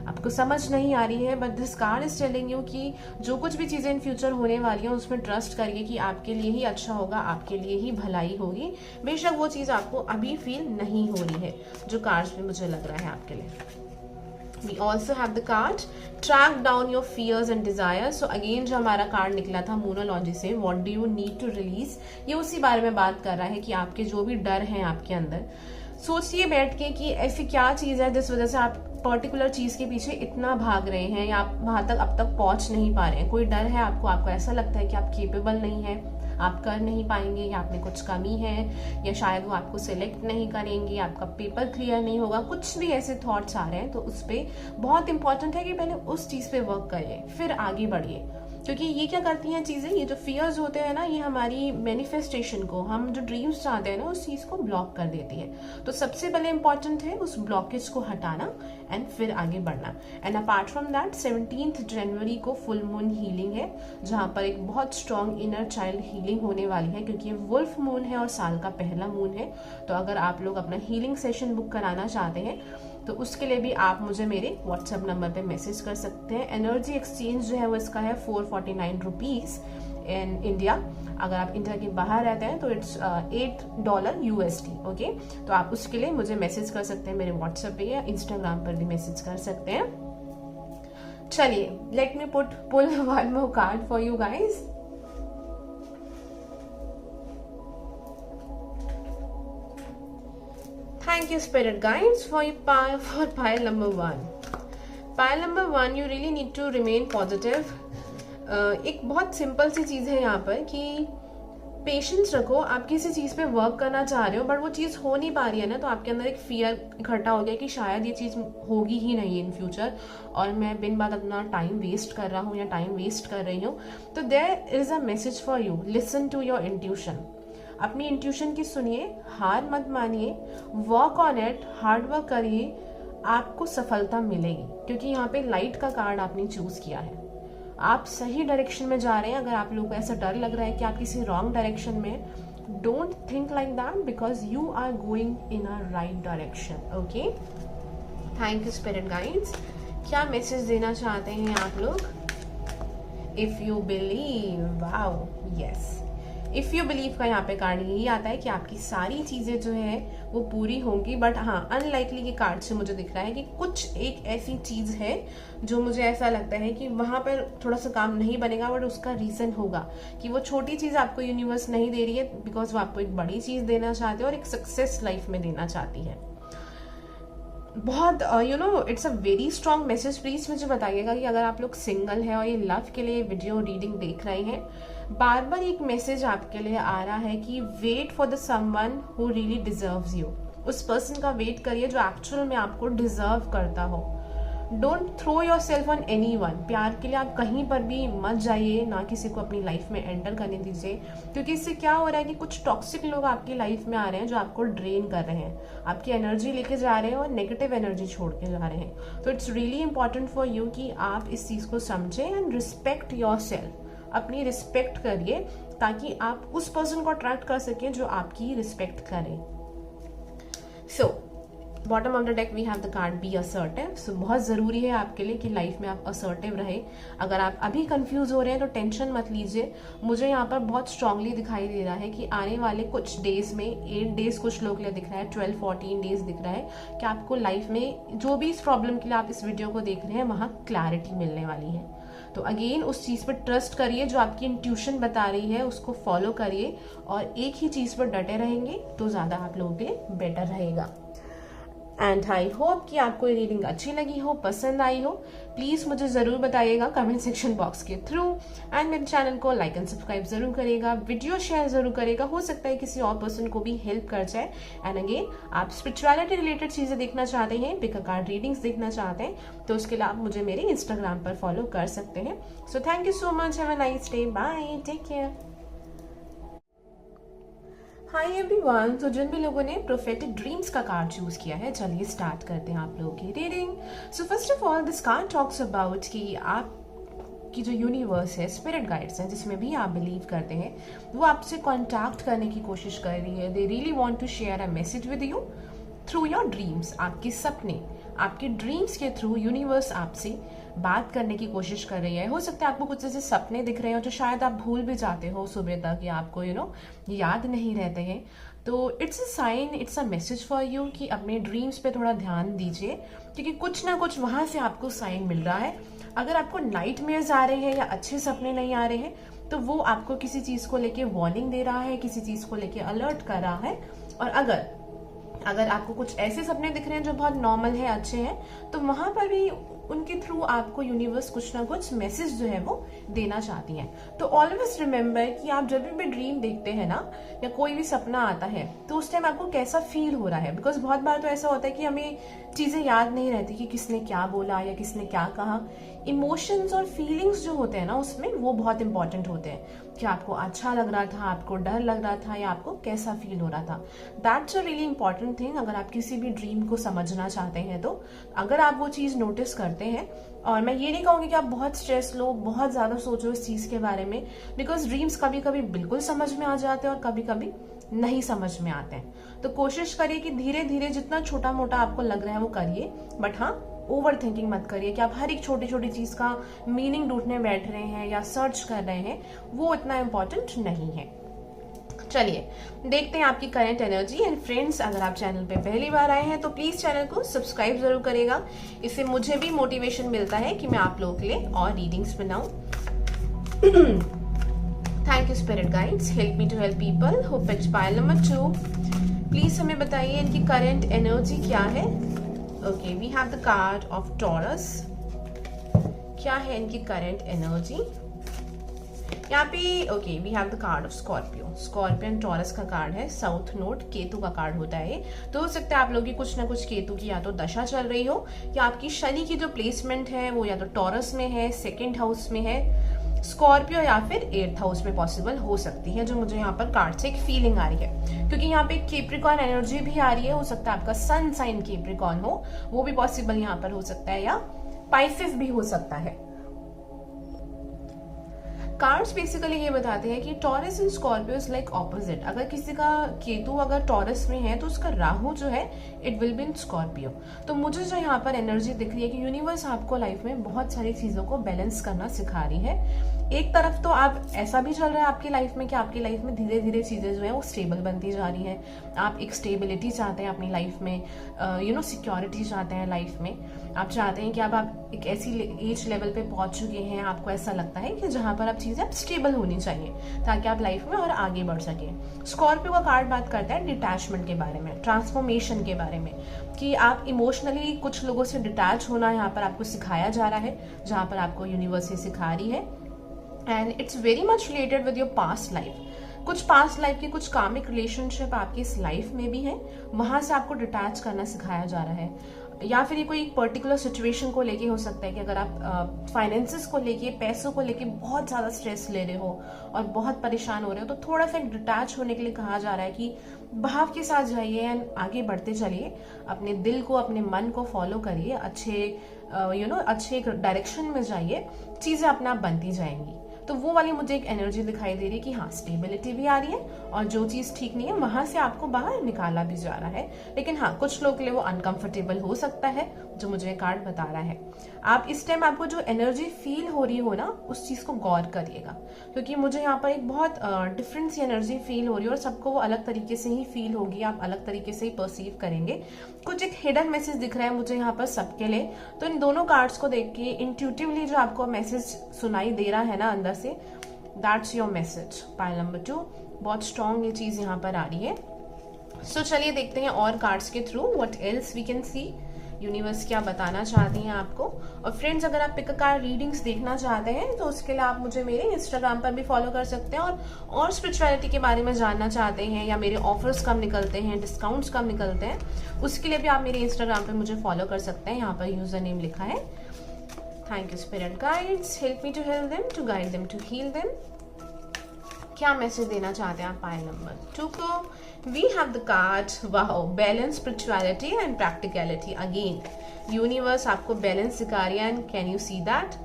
आपको समझ नहीं आ रही है, but this card is telling you कि जो कुछ भी चीजें इन फ्यूचर होने वाली हैं उसमें ट्रस्ट करिए कि आपके लिए ही अच्छा होगा, आपके लिए ही भलाई होगी, बेशक वो चीज आपको अभी फील नहीं हो रही है, जो कार्ड्स में मुझे लग रहा है आपके लिए। We also have the card track down your fears and desires. So again जो हमारा कार्ड निकला था मूनोलॉजी से, what do you need to release, ये उसी बारे में बात कर रहा है कि आपके जो भी डर हैं आपके अंदर, सोचिए बैठ के कि ऐसी क्या चीज है जिस वजह से आप पर्टिकुलर चीज के पीछे इतना भाग रहे हैं या आप वहां तक अब तक पहुंच नहीं पा रहे हैं। कोई डर है आपको ऐसा लगता है कि आप केपेबल नहीं है, आप कर नहीं पाएंगे, या आप में कुछ कमी है, या शायद वो आपको सिलेक्ट नहीं करेंगे, आपका पेपर क्लियर नहीं होगा, कुछ भी ऐसे थॉट्स आ रहे हैं, तो उस पर बहुत इंपॉर्टेंट है कि पहले उस चीज पे वर्क करिए, फिर आगे बढ़िए। क्योंकि ये क्या करती हैं चीज़ें, ये जो फियर्स होते हैं ना, ये हमारी मैनिफेस्टेशन को, हम जो ड्रीम्स चाहते हैं ना, उस चीज़ को ब्लॉक कर देती है। तो सबसे पहले इंपॉर्टेंट है उस ब्लॉकेज को हटाना एंड फिर आगे बढ़ना। एंड अपार्ट फ्रॉम दैट 17 जनवरी को फुल मून हीलिंग है, जहाँ पर एक बहुत स्ट्रॉन्ग इनर चाइल्ड हीलिंग होने वाली है, क्योंकि ये वुल्फ मून है और साल का पहला मून है। तो अगर आप लोग अपना हीलिंग सेशन बुक कराना चाहते हैं तो उसके लिए भी आप मुझे मेरे व्हाट्सएप नंबर पे मैसेज कर सकते हैं। एनर्जी एक्सचेंज जो है वो इसका है 449 रुपीज़ इन इंडिया। अगर आप इंडिया के बाहर रहते हैं तो इट्स $8 USD। ओके, तो आप उसके लिए मुझे मैसेज कर सकते हैं मेरे व्हाट्सएप पे या इंस्टाग्राम पर भी मैसेज कर सकते हैं। चलिए, let me pull one more card for you guys. Thank you, spirit guides, for pile number 1. Pile number 1, you really need to remain positive. एक बहुत सिंपल सी चीज़ है यहाँ पर कि पेशेंस रखो। आप किसी चीज़ पे वर्क करना चाह रहे हो बट वो चीज़ हो नहीं पा रही है ना, तो आपके अंदर एक फियर इकट्ठा हो गया कि शायद ये चीज़ होगी ही नहीं इन फ्यूचर और मैं बिन बात अपना टाइम वेस्ट कर रहा हूँ या टाइम वेस्ट कर रही हूँ। तो there is a message for you, listen to your intuition. अपनी इंट्यूशन की सुनिए, हार मत मानिए, work on it, hard work करिए, आपको सफलता मिलेगी। क्योंकि यहाँ पे लाइट का कार्ड आपने चूज किया है, आप सही डायरेक्शन में जा रहे हैं। अगर आप लोगों को ऐसा डर लग रहा है कि आप किसी रॉन्ग डायरेक्शन में, don't think like that, because you are going in a right direction. Okay, thank you spirit guides. क्या मैसेज देना चाहते हैं आप लोग? If you believe, wow, yes, if you believe का यहाँ पे कार्ड यही आता है कि आपकी सारी चीज़ें जो है वो पूरी होंगी। बट हाँ, अनलाइकली के कार्ड से मुझे दिख रहा है कि कुछ एक ऐसी चीज़ है जो मुझे ऐसा लगता है कि वहाँ पर थोड़ा सा काम नहीं बनेगा, बट उसका रीज़न होगा कि वो छोटी चीज़ आपको यूनिवर्स नहीं दे रही है, बिकॉज वो आपको एक बड़ी चीज़ देना चाहते हैं और एक सक्सेस लाइफ में देना चाहती है। बहुत it's a very strong message. Please मुझे बताइएगा कि अगर आप लोग सिंगल हैं और ये लव के लिए वीडियो रीडिंग देख रहे हैं, बार बार एक मैसेज आपके लिए आ रहा है कि wait for the someone who really deserves you. उस पर्सन का वेट करिए जो एक्चुअल में आपको डिजर्व करता हो। Don't throw yourself on anyone. प्यार के लिए आप कहीं पर भी मत जाइए, ना किसी को अपनी लाइफ में एंटर करने दीजिए, क्योंकि इससे क्या हो रहा है कि कुछ टॉक्सिक लोग आपकी लाइफ में आ रहे हैं जो आपको ड्रेन कर रहे हैं, आपकी एनर्जी लेके जा रहे हैं और नेगेटिव एनर्जी छोड़ के जा रहे हैं। तो it's really important for you कि आप इस चीज़ को समझें एंड रिस्पेक्ट योर सेल्फ। अपनी रिस्पेक्ट करिए ताकि आप उस पर्सन को अट्रैक्ट कर सकें जो आपकी रिस्पेक्ट करें। So bottom of the deck we have the card be assertive. So बहुत ज़रूरी है आपके लिए कि लाइफ में आप असर्टिव रहे। अगर आप अभी कंफ्यूज हो रहे हैं तो टेंशन मत लीजिए। मुझे यहाँ पर बहुत स्ट्रांगली दिखाई दे रहा है कि आने वाले कुछ डेज में, 8 डेज कुछ लोग के लिए दिख रहा है, 12-14 डेज दिख रहा है कि आपको लाइफ में जो भी इस प्रॉब्लम के लिए आप इस वीडियो को देख रहे हैं वहाँ क्लैरिटी मिलने वाली है। तो अगेन उस चीज़ पर ट्रस्ट करिए, जो आपकी इंट्यूशन बता रही है उसको फॉलो करिए और एक ही चीज़ पर डटे रहेंगे तो ज़्यादा आप लोगों के लिए बेटर रहेगा। एंड आई होप कि आपको ये रीडिंग अच्छी लगी हो, पसंद आई हो। प्लीज़ मुझे ज़रूर बताइएगा कमेंट सेक्शन बॉक्स के थ्रू। एंड मेरे चैनल को लाइक एंड सब्सक्राइब जरूर करेगा, वीडियो शेयर जरूर करेगा, हो सकता है किसी और पर्सन को भी हेल्प कर जाए। एंड अगेन, आप स्पिरिचुअलिटी रिलेटेड चीज़ें देखना चाहते हैं, पिक अ कार्ड रीडिंग्स देखना चाहते हैं, तो उसके लिए आप मुझे मेरे इंस्टाग्राम पर फॉलो कर सकते हैं। So thank you so much, have a nice day, bye, take care. Hi everyone. तो जिन भी लोगों ने प्रोफेटिक ड्रीम्स का कार्ड चूज किया है, चलिए स्टार्ट करते हैं आप लोगों की reading. So first of all this card talks about कि आप की जो यूनिवर्स है, स्पिरिट गाइड्स हैं जिसमें भी आप बिलीव करते हैं, वो आपसे कांटेक्ट करने की कोशिश कर रही है। They really want to share a message with you through your dreams. आपके सपने, आपके ड्रीम्स के थ्रू यूनिवर्स आपसे बात करने की कोशिश कर रही है। हो सकता है आपको कुछ ऐसे सपने दिख रहे हो जो शायद आप भूल भी जाते हो सुबह तक, या आपको याद नहीं रहते हैं। तो it's a sign, it's a message for you कि अपने ड्रीम्स पे थोड़ा ध्यान दीजिए, क्योंकि कुछ ना कुछ वहाँ से आपको साइन मिल रहा है। अगर आपको नाइटमेयर्स आ रहे हैं या अच्छे सपने नहीं आ रहे हैं, तो वो आपको किसी चीज़ को लेके वार्निंग दे रहा है, किसी चीज़ को लेके अलर्ट कर रहा है। और अगर आपको कुछ ऐसे सपने दिख रहे हैं जो बहुत नॉर्मल है, अच्छे हैं, तो वहां पर भी उनके थ्रू आपको यूनिवर्स कुछ ना कुछ मैसेज जो है वो देना चाहती है। तो ऑलवेज रिमेम्बर कि आप जब भी ड्रीम देखते हैं ना, या कोई भी सपना आता है, तो उस टाइम आपको कैसा फील हो रहा है। बिकॉज बहुत बार तो ऐसा होता है कि हमें चीजें याद नहीं रहती कि किसने क्या बोला या किसने क्या कहा। इमोशंस और फीलिंग्स जो होते हैं ना उसमें, वो बहुत इंपॉर्टेंट होते हैं कि आपको अच्छा लग रहा था, आपको डर लग रहा था, या आपको कैसा फील हो रहा था। That's a really important thing अगर आप किसी भी ड्रीम को समझना चाहते हैं तो। अगर आप वो चीज़ नोटिस करते हैं, और मैं ये नहीं कहूँगी कि आप बहुत स्ट्रेस लो, बहुत ज़्यादा सोचो इस चीज़ के बारे में, बिकॉज ड्रीम्स कभी कभी बिल्कुल समझ में आ जाते हैं और कभी कभी नहीं समझ में आते हैं। तो कोशिश करिए कि धीरे धीरे जितना छोटा मोटा आपको लग रहा है वो करिए, बट हाँ, ओवर थिंकिंग मत करिए कि आप हर एक छोटी छोटी चीज का मीनिंग ढूंढने बैठ रहे हैं या सर्च कर रहे हैं, वो इतना इम्पोर्टेंट नहीं है। चलिए देखते हैं आपकी करंट एनर्जी। एंड फ्रेंड्स, अगर आप चैनल पे पहली बार आए हैं तो प्लीज चैनल को सब्सक्राइब जरूर करेगा, इससे मुझे भी मोटिवेशन मिलता है कि मैं आप लोगों के लिए और रीडिंग्स बनाऊं। Thank you spirit guides, help me to help people who picked pile number 2। Please हमें बताइए इनकी करंट एनर्जी क्या है। Okay, we have the card of Taurus. क्या है इनकी करंट एनर्जी यहाँ पे? Okay, we have the card of Scorpio. Scorpion Taurus का कार्ड है, साउथ नोड केतु का कार्ड होता है। तो हो सकता है आप लोगों की कुछ ना कुछ केतु की या तो दशा चल रही हो, या आपकी शनि की जो प्लेसमेंट है वो या तो टॉरस में है, सेकेंड हाउस में है, स्कॉर्पियो, या फिर 8th हाउस में पॉसिबल हो सकती है, जो मुझे यहाँ पर कार्ड से एक फीलिंग आ रही है। क्योंकि यहाँ पे कैप्रिकॉर्न एनर्जी भी आ रही है, हो सकता है आपका सन साइन कैप्रिकॉर्न हो, वो भी पॉसिबल यहाँ पर हो सकता है, या पाइसेस भी हो सकता है। कार्ड्स बेसिकली ये बताते हैं कि taurus and Scorpio is like opposite. अगर किसी का केतु अगर टॉरस में है तो उसका राहु जो है it will be in Scorpio. तो मुझे जो यहाँ पर एनर्जी दिख रही है कि यूनिवर्स आपको लाइफ में बहुत सारी चीजों को बैलेंस करना सिखा रही है। एक तरफ तो आप ऐसा भी चल रहा है आपकी लाइफ में कि आपकी लाइफ में धीरे धीरे चीजें जो है वो स्टेबल बनती जा रही है। आप एक स्टेबिलिटी चाहते हैं अपनी लाइफ में, सिक्योरिटी चाहते हैं लाइफ में। आप चाहते हैं कि अब आप एक ऐसी एज लेवल पे पहुंच चुके हैं, आपको ऐसा लगता है कि जहां पर अब चीजें अब स्टेबल होनी चाहिए ताकि आप लाइफ में और आगे बढ़ सके। स्कॉर्पियो का कार्ड बात करता है डिटैचमेंट के बारे में, ट्रांसफॉर्मेशन के बारे में, कि आप इमोशनली कुछ लोगों से डिटैच होना यहाँ पर आपको सिखाया जा रहा है, जहां पर आपको यूनिवर्स सिखा रही है। And it's very much related with your past life. कुछ पास्ट लाइफ की कुछ कामिक रिलेशनशिप आपकी इस लाइफ में भी है, वहां से आपको डिटैच करना सिखाया जा रहा है। या फिर ये कोई एक पर्टिकुलर सिचुएशन को लेके हो सकता है कि अगर आप फाइनेंसेस को लेके, पैसों को लेके बहुत ज्यादा स्ट्रेस ले रहे हो और बहुत परेशान हो रहे हो, तो थोड़ा सा डिटैच होने के लिए कहा जा रहा है कि भाव के साथ जाइए एंड आगे बढ़ते चलिए, अपने दिल को, अपने मन को फॉलो करिए, अच्छे डायरेक्शन में जाइए, चीजें अपने आप बनती जाएंगी। तो वो वाली मुझे एक एनर्जी दिखाई दे रही है कि हाँ, स्टेबिलिटी भी आ रही है और जो चीज ठीक नहीं है वहां से आपको बाहर निकाला भी जा रहा है। लेकिन हाँ, कुछ लोग के लिए वो अनकंफर्टेबल हो सकता है, जो मुझे कार्ड बता रहा है। आप इस टाइम आपको जो एनर्जी फील हो रही हो ना, उस चीज को गौर करिएगा, क्योंकि मुझे यहाँ पर एक बहुत डिफरेंट सी एनर्जी फील हो रही है और सबको वो अलग तरीके से ही फील होगी, आप अलग तरीके से ही परसीव करेंगे। कुछ एक हिडन मैसेज दिख रहा है मुझे यहाँ पर सबके लिए। तो इन दोनों कार्ड्स को देख के इंट्यूटिवली जो आपको मैसेज सुनाई दे रहा है ना अंदर से, that's your message. Pile number 2, बहुत स्ट्रॉन्ग ये चीज यहाँ पर आ रही है। सो चलिए देखते हैं और कार्ड्स के through what else we can see, universe क्या बताना चाहती हैं आपको। और फ्रेंड्स, अगर आप पिक अ कार्ड रीडिंग्स देखना चाहते हैं तो उसके लिए आप मुझे मेरे इंस्टाग्राम पर भी फॉलो कर सकते हैं, और स्पिरिचुअलिटी के बारे में जानना चाहते हैं या मेरे ऑफर्स कब निकलते हैं, डिस्काउंट्स कब निकलते हैं, उसके लिए भी आप मेरे इंस्टाग्राम पे मुझे फॉलो कर सकते हैं। यहाँ पर यूजर नेम लिखा है। Thank you spirit guides, help me to help them, to guide them, to heal them. क्या मैसेज देना चाहते हैं आप पाइल नंबर 2 को? We have the card, wow, balance, spirituality and practicality. Again, universe आपको balance सिखा रही है, and can you see that?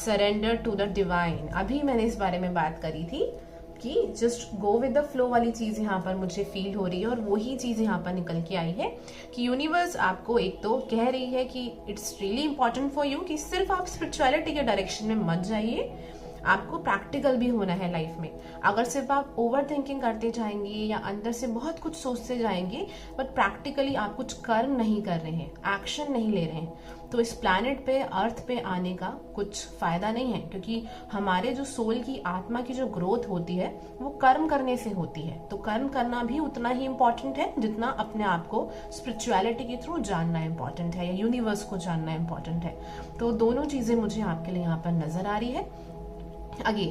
Surrender to the divine. अभी मैंने इस बारे में बात करी थी कि just go with the flow वाली चीज यहाँ पर मुझे फील हो रही है, और वही चीज यहाँ पर निकल के आई है कि यूनिवर्स आपको एक तो कह रही है कि it's really important for you कि सिर्फ आप स्पिरिचुअलिटी के डायरेक्शन में मत जाइए, आपको प्रैक्टिकल भी होना है लाइफ में। अगर सिर्फ आप ओवर थिंकिंग करते जाएंगे या अंदर से बहुत कुछ सोचते जाएंगे बट प्रैक्टिकली आप कुछ कर्म नहीं कर रहे हैं, एक्शन नहीं ले रहे हैं, तो इस प्लैनेट पे, अर्थ पे आने का कुछ फायदा नहीं है। क्योंकि हमारे जो सोल की, आत्मा की जो ग्रोथ होती है वो कर्म करने से होती है। तो कर्म करना भी उतना ही इम्पोर्टेंट है जितना अपने आप को स्पिरिचुअलिटी के थ्रू जानना इम्पोर्टेंट है या यूनिवर्स को जानना इम्पोर्टेंट है। तो दोनों चीजें मुझे आपके लिए यहाँ पर नजर आ रही है। आगे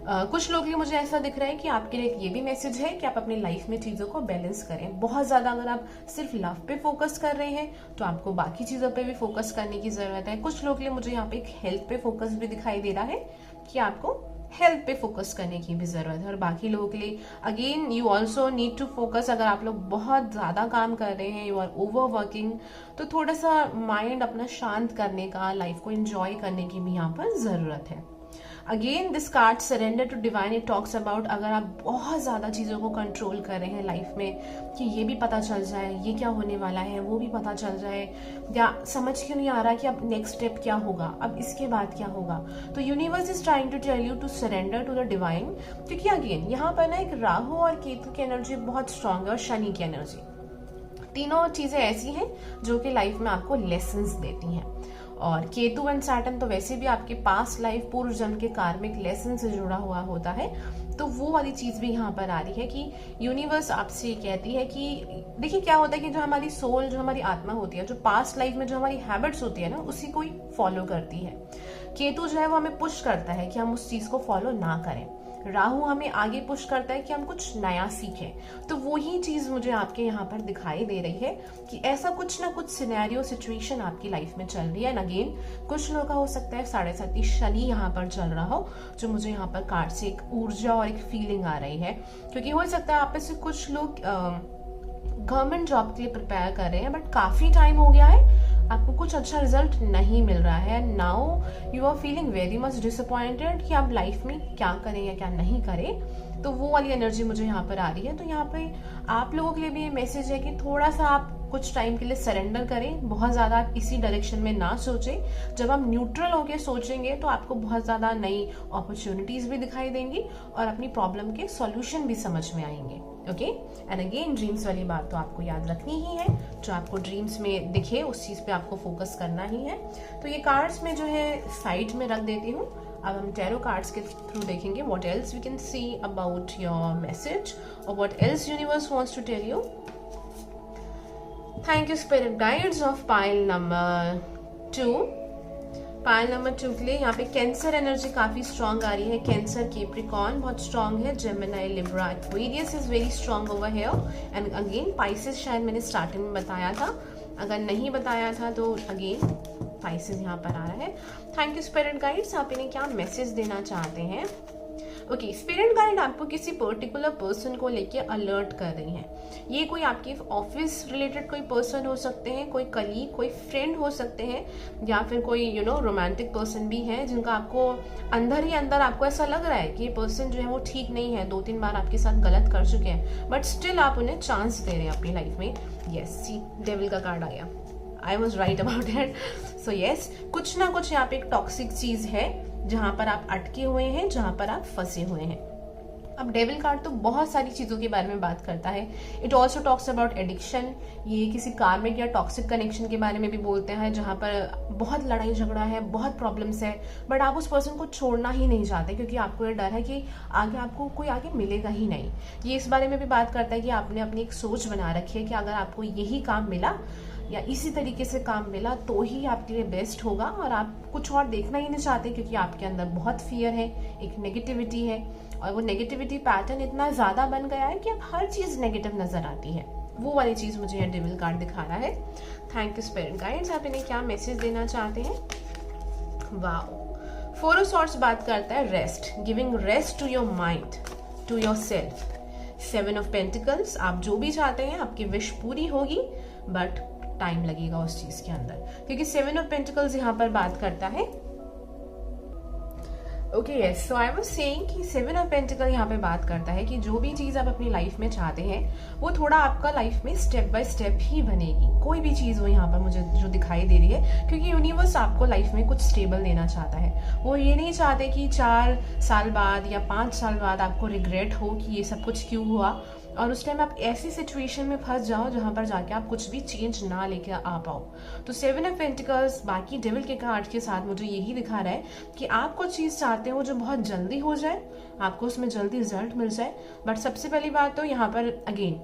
कुछ लोग के लिए मुझे ऐसा दिख रहा है कि आपके लिए ये भी मैसेज है कि आप अपनी लाइफ में चीजों को बैलेंस करें। बहुत ज्यादा अगर आप सिर्फ लव पे फोकस कर रहे हैं तो आपको बाकी चीजों पे भी फोकस करने की जरूरत है। कुछ लोग के लिए मुझे यहाँ पे एक हेल्थ पे फोकस भी दिखाई दे रहा है कि आपको हेल्थ पे फोकस करने की भी जरूरत है। और बाकी लोगों के लिए again you also need to focus. अगर आप लोग बहुत ज्यादा काम कर रहे हैं, यू आर ओवर वर्किंग, तो थोड़ा सा माइंड अपना शांत करने का, लाइफ को एंजॉय करने की भी यहाँ पर जरूरत है। Again this card surrender to divine, it talks about अगर आप बहुत ज्यादा चीजों को कंट्रोल कर रहे हैं लाइफ में कि ये भी पता चल जाए ये क्या होने वाला है, वो भी पता चल जाए, या समझ क्यों नहीं आ रहा कि अब नेक्स्ट स्टेप क्या होगा, अब इसके बाद क्या होगा, तो universe is trying to tell you to surrender to the divine. क्योंकि अगेन यहाँ पर ना एक राहु और केतु की एनर्जी बहुत स्ट्रांग है और शनि की एनर्जी, तीनों चीजें ऐसी हैं जो कि लाइफ में आपको लेसन्स देती हैं। और केतु एंड सैटर्न तो वैसे भी आपके पास्ट लाइफ, पूर्व जन्म के कार्मिक लेसन से जुड़ा हुआ होता है, तो वो वाली चीज भी यहाँ पर आ रही है कि यूनिवर्स आपसे कहती है कि देखिए क्या होता है कि जो हमारी सोल, जो हमारी आत्मा होती है, जो पास्ट लाइफ में जो हमारी हैबिट्स होती है ना, उसी को ही फॉलो करती है। केतु जो है वो हमें पुश करता है कि हम उस चीज को फॉलो ना करें, राहु हमें आगे पुश करता है कि हम कुछ नया सीखें। तो वही चीज मुझे आपके यहाँ पर दिखाई दे रही है कि ऐसा कुछ ना कुछ सिनेरियो, सिचुएशन आपकी लाइफ में चल रही है। एंड अगेन कुछ लोगों का हो सकता है 7.5 शनि यहाँ पर चल रहा हो, जो मुझे यहाँ पर कार्ड से एक ऊर्जा और एक फीलिंग आ रही है। क्योंकि हो सकता है आप में से कुछ लोग गवर्नमेंट जॉब के लिए प्रिपेयर कर रहे हैं, बट काफी टाइम हो गया है, आपको कुछ अच्छा रिजल्ट नहीं मिल रहा है। Now you are feeling very much disappointed कि आप लाइफ में क्या करें या क्या नहीं करें। तो वो वाली एनर्जी मुझे यहाँ पर आ रही है। तो यहाँ पे आप लोगों के लिए भी ये मैसेज है कि थोड़ा सा आप कुछ टाइम के लिए सरेंडर करें, बहुत ज्यादा आप इसी डायरेक्शन में ना सोचें। जब आप न्यूट्रल होकर सोचेंगे तो आपको बहुत ज्यादा नई अपॉर्चुनिटीज भी दिखाई देंगी और अपनी प्रॉब्लम के सॉल्यूशन भी समझ में आएंगे। ओके, एंड अगेन ड्रीम्स वाली बात तो आपको याद रखनी ही है, जो आपको ड्रीम्स में दिखे उस चीज पे आपको फोकस करना ही है। तो ये कार्ड्स में जो है साइड में रख देती हूँ। अब हम टैरो कार्ड्स के थ्रू देखेंगे what else we can see about your message और what else universe wants to tell you. Thank you spirit guides of pile number 2। Pile number 2 के लिए यहाँ पे कैंसर एनर्जी काफी स्ट्रांग आ रही है। कैंसर, कैप्रिकॉर्न बहुत स्ट्रांग है। Gemini, Libra, Aquarius is very strong over here. And again Pisces, शायद मैंने स्टार्टिंग में बताया था, अगर नहीं बताया था तो अगेन पाइसेस यहाँ पर आ रहा है। थैंक यू स्पिरिट गाइड्स, आप इन्हें क्या मैसेज देना चाहते हैं। ओके, स्पिरिट गाइड आपको किसी पर्टिकुलर पर्सन को लेके अलर्ट कर रही हैं। ये कोई आपके ऑफिस रिलेटेड कोई पर्सन हो सकते हैं, कोई कलीग, कोई फ्रेंड हो सकते हैं, या फिर कोई रोमांटिक पर्सन भी है जिनका आपको अंदर ही अंदर आपको ऐसा लग रहा है कि ये पर्सन जो है वो ठीक नहीं है, 2-3 बार आपके साथ गलत कर चुके हैं, बट स्टिल आप उन्हें चांस दे रहे हैं अपनी लाइफ में। यस, सी डेविल का कार्ड आया, I was right about it. So yes, कुछ ना कुछ यहाँ पे एक टॉक्सिक चीज है जहां पर आप अटके हुए हैं, जहां पर आप फंसे हुए हैं। अब डेविल कार्ड तो बहुत सारी चीजों के बारे में बात करता है। It also talks about addiction, ये किसी कार्मिक या टॉक्सिक कनेक्शन के बारे में भी बोलते हैं जहां पर बहुत लड़ाई झगड़ा है, बहुत प्रॉब्लम्स है, बट आप उस पर्सन को छोड़ना ही नहीं चाहते क्योंकि आपको ये डर है कि आगे आपको कोई आगे मिलेगा ही नहीं। ये इस बारे में भी बात करता है कि आपने अपनी एक सोच बना रखी है कि अगर आपको यही काम मिला या इसी तरीके से काम मिला तो ही आपके लिए बेस्ट होगा, और आप कुछ और देखना ही नहीं चाहते क्योंकि आपके अंदर बहुत फियर है, एक नेगेटिविटी है, और वो नेगेटिविटी पैटर्न इतना ज्यादा बन गया है कि अब हर चीज नेगेटिव नजर आती है। वो वाली चीज मुझे ये डेविल कार्ड दिखा रहा है। थैंक यू स्पिरिट गाइड्स, आप इन्हें क्या मैसेज देना चाहते हैं। वाओ, 4 ऑफ सॉर्ड्स बात करता है rest, giving rest to your mind, to yourself. 7 of pentacles, आप जो भी चाहते हैं आपकी विश पूरी होगी, बट टाइम लगेगा उस चीज के अंदर, क्योंकि 7 ऑफ पेंटिकल्स यहाँ पर बात करता है। Okay yes, so I was saying कि 7 ऑफ पेंटिकल यहाँ पे बात करता है कि जो भी चीज आप अपनी लाइफ में चाहते हैं वो थोड़ा आपका लाइफ में स्टेप बाय स्टेप ही बनेगी। कोई भी चीज वो यहाँ पर मुझे जो दिखाई दे रही है, क्योंकि यूनिवर्स आपको लाइफ में कुछ स्टेबल देना चाहता है। वो ये नहीं चाहते कि 4 साल बाद या 5 साल बाद आपको रिग्रेट हो कि ये सब कुछ क्यों हुआ, और उस टाइम आप ऐसी सिचुएशन में फंस जाओ जहां पर जाके आप कुछ भी चेंज ना लेके आ पाओ। तो 7 ऑफ पेंटिकल्स बाकी डेविल के कार्ड के साथ मुझे यही दिखा रहा है कि आप कुछ चीज चाहते हो जो बहुत जल्दी हो जाए, आपको उसमें जल्दी रिजल्ट मिल जाए, बट सबसे पहली बात तो यहाँ पर अगेन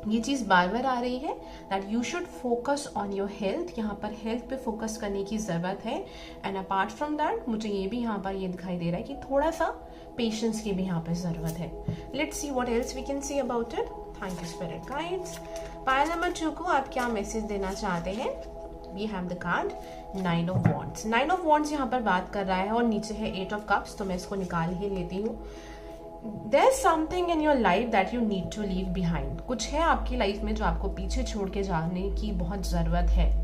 ये चीज़ बार बार आ रही है that you should focus on your health. यहाँ पर हेल्थ पे फोकस करने की ज़रूरत है। एंड अपार्ट फ्रॉम दैट मुझे ये भी यहाँ पर ये दिखाई दे रहा है कि थोड़ा सा पेशेंस की भी यहाँ पर ज़रूरत है। Let's see what else we can see about it. Thank you spirit guides. Pile number 2 को आप क्या मैसेज देना चाहते हैं? We have the card 9 of wands. 9 of wands यहाँ पर बात कर रहा है और नीचे है 8 ऑफ कप्स, तो मैं इसको निकाल ही लेती हूँ। There's something in your life that you need to leave behind। कुछ है आपकी लाइफ में जो आपको पीछे छोड़ के जाने की बहुत ज़रूरत है।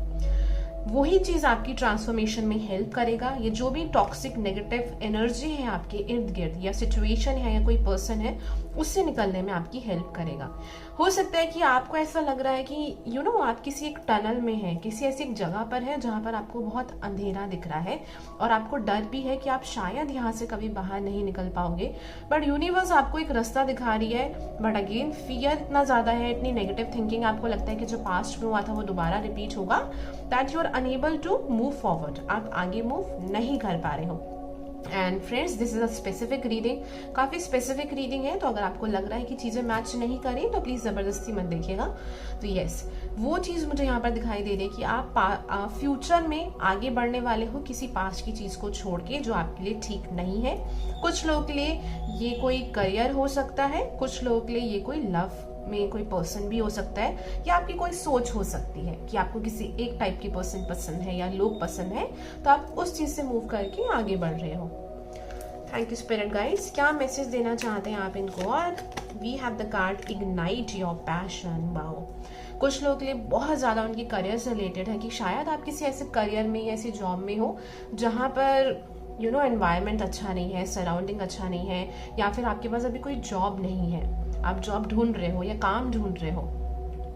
वही चीज़ आपकी ट्रांसफॉर्मेशन में हेल्प करेगा। ये जो भी टॉक्सिक नेगेटिव एनर्जी है आपके इर्द गिर्द, या सिचुएशन है या कोई पर्सन है, उससे निकलने में आपकी हेल्प करेगा। हो सकता है कि आपको ऐसा लग रहा है कि आप किसी एक टनल में हैं, किसी ऐसी एक जगह पर है जहाँ पर आपको बहुत अंधेरा दिख रहा है और आपको डर भी है कि आप शायद यहाँ से कभी बाहर नहीं निकल पाओगे। बट यूनिवर्स आपको एक रास्ता दिखा रही है। बट अगेन फियर इतना ज़्यादा है, इतनी नेगेटिव थिंकिंग, आपको लगता है कि जो पास्ट में हुआ था वो दोबारा रिपीट होगा, that you are unable to move forward. आप आगे मूव नहीं कर पा रहे हो। And friends, this is a specific reading, काफ़ी स्पेसिफिक रीडिंग है। तो अगर आपको लग रहा है कि चीज़ें मैच नहीं करें तो प्लीज़ ज़बरदस्ती मत देखिएगा। तो यस, वो चीज़ मुझे यहाँ पर दिखाई दे रही है कि आप फ्यूचर में आगे बढ़ने वाले हो किसी पास्ट की चीज़ को छोड़ के जो आपके लिए ठीक नहीं है। कुछ लोगों के लिए ये कोई करियर हो सकता है, कुछ लोगों के लिए ये कोई लव में कोई पर्सन भी हो सकता है, या आपकी कोई सोच हो सकती है कि आपको किसी एक टाइप की पर्सन पसंद है या लोग पसंद है, तो आप उस चीज से मूव करके आगे बढ़ रहे हो। Thank you spirit guides. क्या मैसेज देना चाहते हैं आप इनको? और we have the card ignite your passion. Wow, कुछ लोगों के लिए बहुत ज़्यादा उनकी करियर से रिलेटेड है कि शायद आप किसी ऐसे करियर में या ऐसी जॉब में हो जहाँ पर एनवायरनमेंट अच्छा नहीं है, सराउंडिंग अच्छा नहीं है, या फिर आपके पास अभी कोई जॉब नहीं है, आप जॉब ढूंढ रहे हो या काम ढूंढ रहे हो।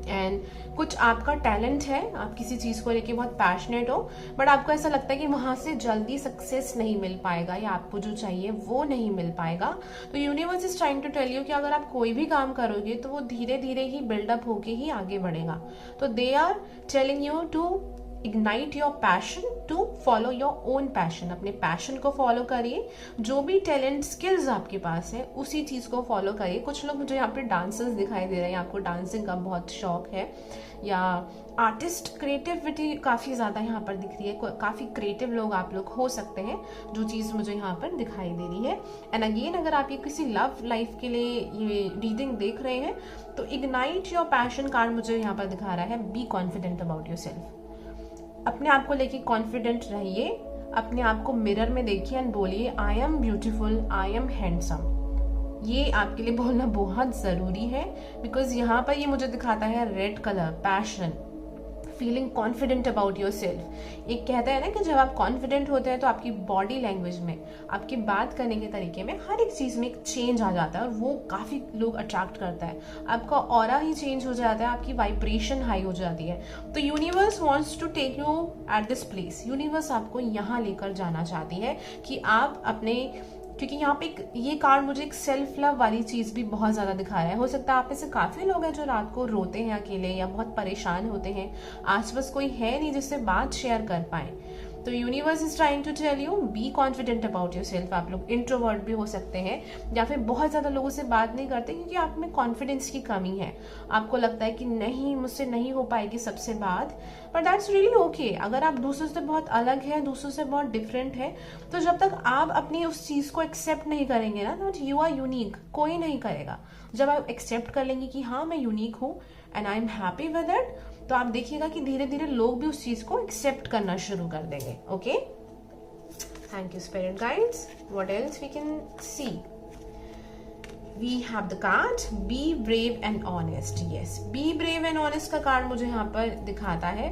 एंड कुछ आपका टैलेंट है, आप किसी चीज़ को लेके बहुत पैशनेट हो, बट आपको ऐसा लगता है कि वहाँ से जल्दी सक्सेस नहीं मिल पाएगा या आपको जो चाहिए वो नहीं मिल पाएगा। तो universe is trying to tell you कि अगर आप कोई भी काम करोगे तो वो धीरे धीरे ही बिल्डअप होके ही आगे बढ़ेगा। तो they are telling you to ignite your passion, to follow your own passion. अपने पैशन को फॉलो करिए, जो भी टैलेंट स्किल्स आपके पास है उसी चीज को फॉलो करिए। कुछ लोग मुझे यहाँ पे डांसर्स दिखाई दे रहे हैं, आपको डांसिंग का बहुत शौक है, या आर्टिस्ट, क्रिएटिविटी काफी ज्यादा यहाँ पर दिख रही है, काफी क्रिएटिव लोग आप लोग हो सकते हैं, जो चीज मुझे यहाँ पर दिखाई दे रही है। एंड अगेन, अगर आप ये किसी लव लाइफ के लिए ये रीडिंग देख रहे हैं तो इग्नाइट योर पैशन कार्ड मुझे यहाँ पर दिखा रहा है B confident about your self. अपने आप को लेके कॉन्फिडेंट रहिए, अपने आप को मिरर में देखिए एंड बोलिए I am beautiful, I am handsome. ये आपके लिए बोलना बहुत जरूरी है, बिकॉज यहाँ पर ये मुझे दिखाता है red colour, passion, feeling confident about your self. एक कहता है ना कि जब आप कॉन्फिडेंट होते हैं तो आपकी बॉडी लैंग्वेज में, आपकी बात करने के तरीके में, हर एक चीज में एक चेंज आ जाता है और वो काफी लोग अट्रैक्ट करता है। आपका ऑरा ही चेंज हो जाता है, आपकी वाइब्रेशन हाई हो जाती है। तो universe wants to take you at this place. Universe आपको यहाँ लेकर जाना चाहती है कि आप अपने, क्योंकि यहाँ पे ये कार्ड मुझे एक सेल्फ लव वाली चीज भी बहुत ज्यादा दिखा रहा है। हो सकता है आप में से काफी लोग हैं जो रात को रोते हैं अकेले या बहुत परेशान होते हैं, आसपास कोई है नहीं जिससे बात शेयर कर पाए। तो universe is trying to tell you be confident about yourself. आप लोग इंट्रोवर्ट भी हो सकते हैं या फिर बहुत ज्यादा लोगों से बात नहीं करते क्योंकि आप में कॉन्फिडेंस की कमी है, आपको लगता है कि नहीं, मुझसे नहीं हो पाएगी सबसे बात। But that's really okay. अगर आप दूसरों से बहुत अलग है, दूसरों से बहुत डिफरेंट है, तो जब तक आप अपनी उस चीज को एक्सेप्ट नहीं करेंगे ना, दैट यू आर यूनिक, कोई नहीं करेगा। जब आप एक्सेप्ट कर लेंगे कि हाँ मैं यूनिक हूँ and I am happy with it, तो आप देखिएगा कि धीरे धीरे लोग भी उस चीज को एक्सेप्ट करना शुरू कर देंगे। Okay, thank you spirit guides. What else we can see? We have the card be brave and honest। yes, be brave and honest का कार्ड मुझे यहाँ पर दिखाता है।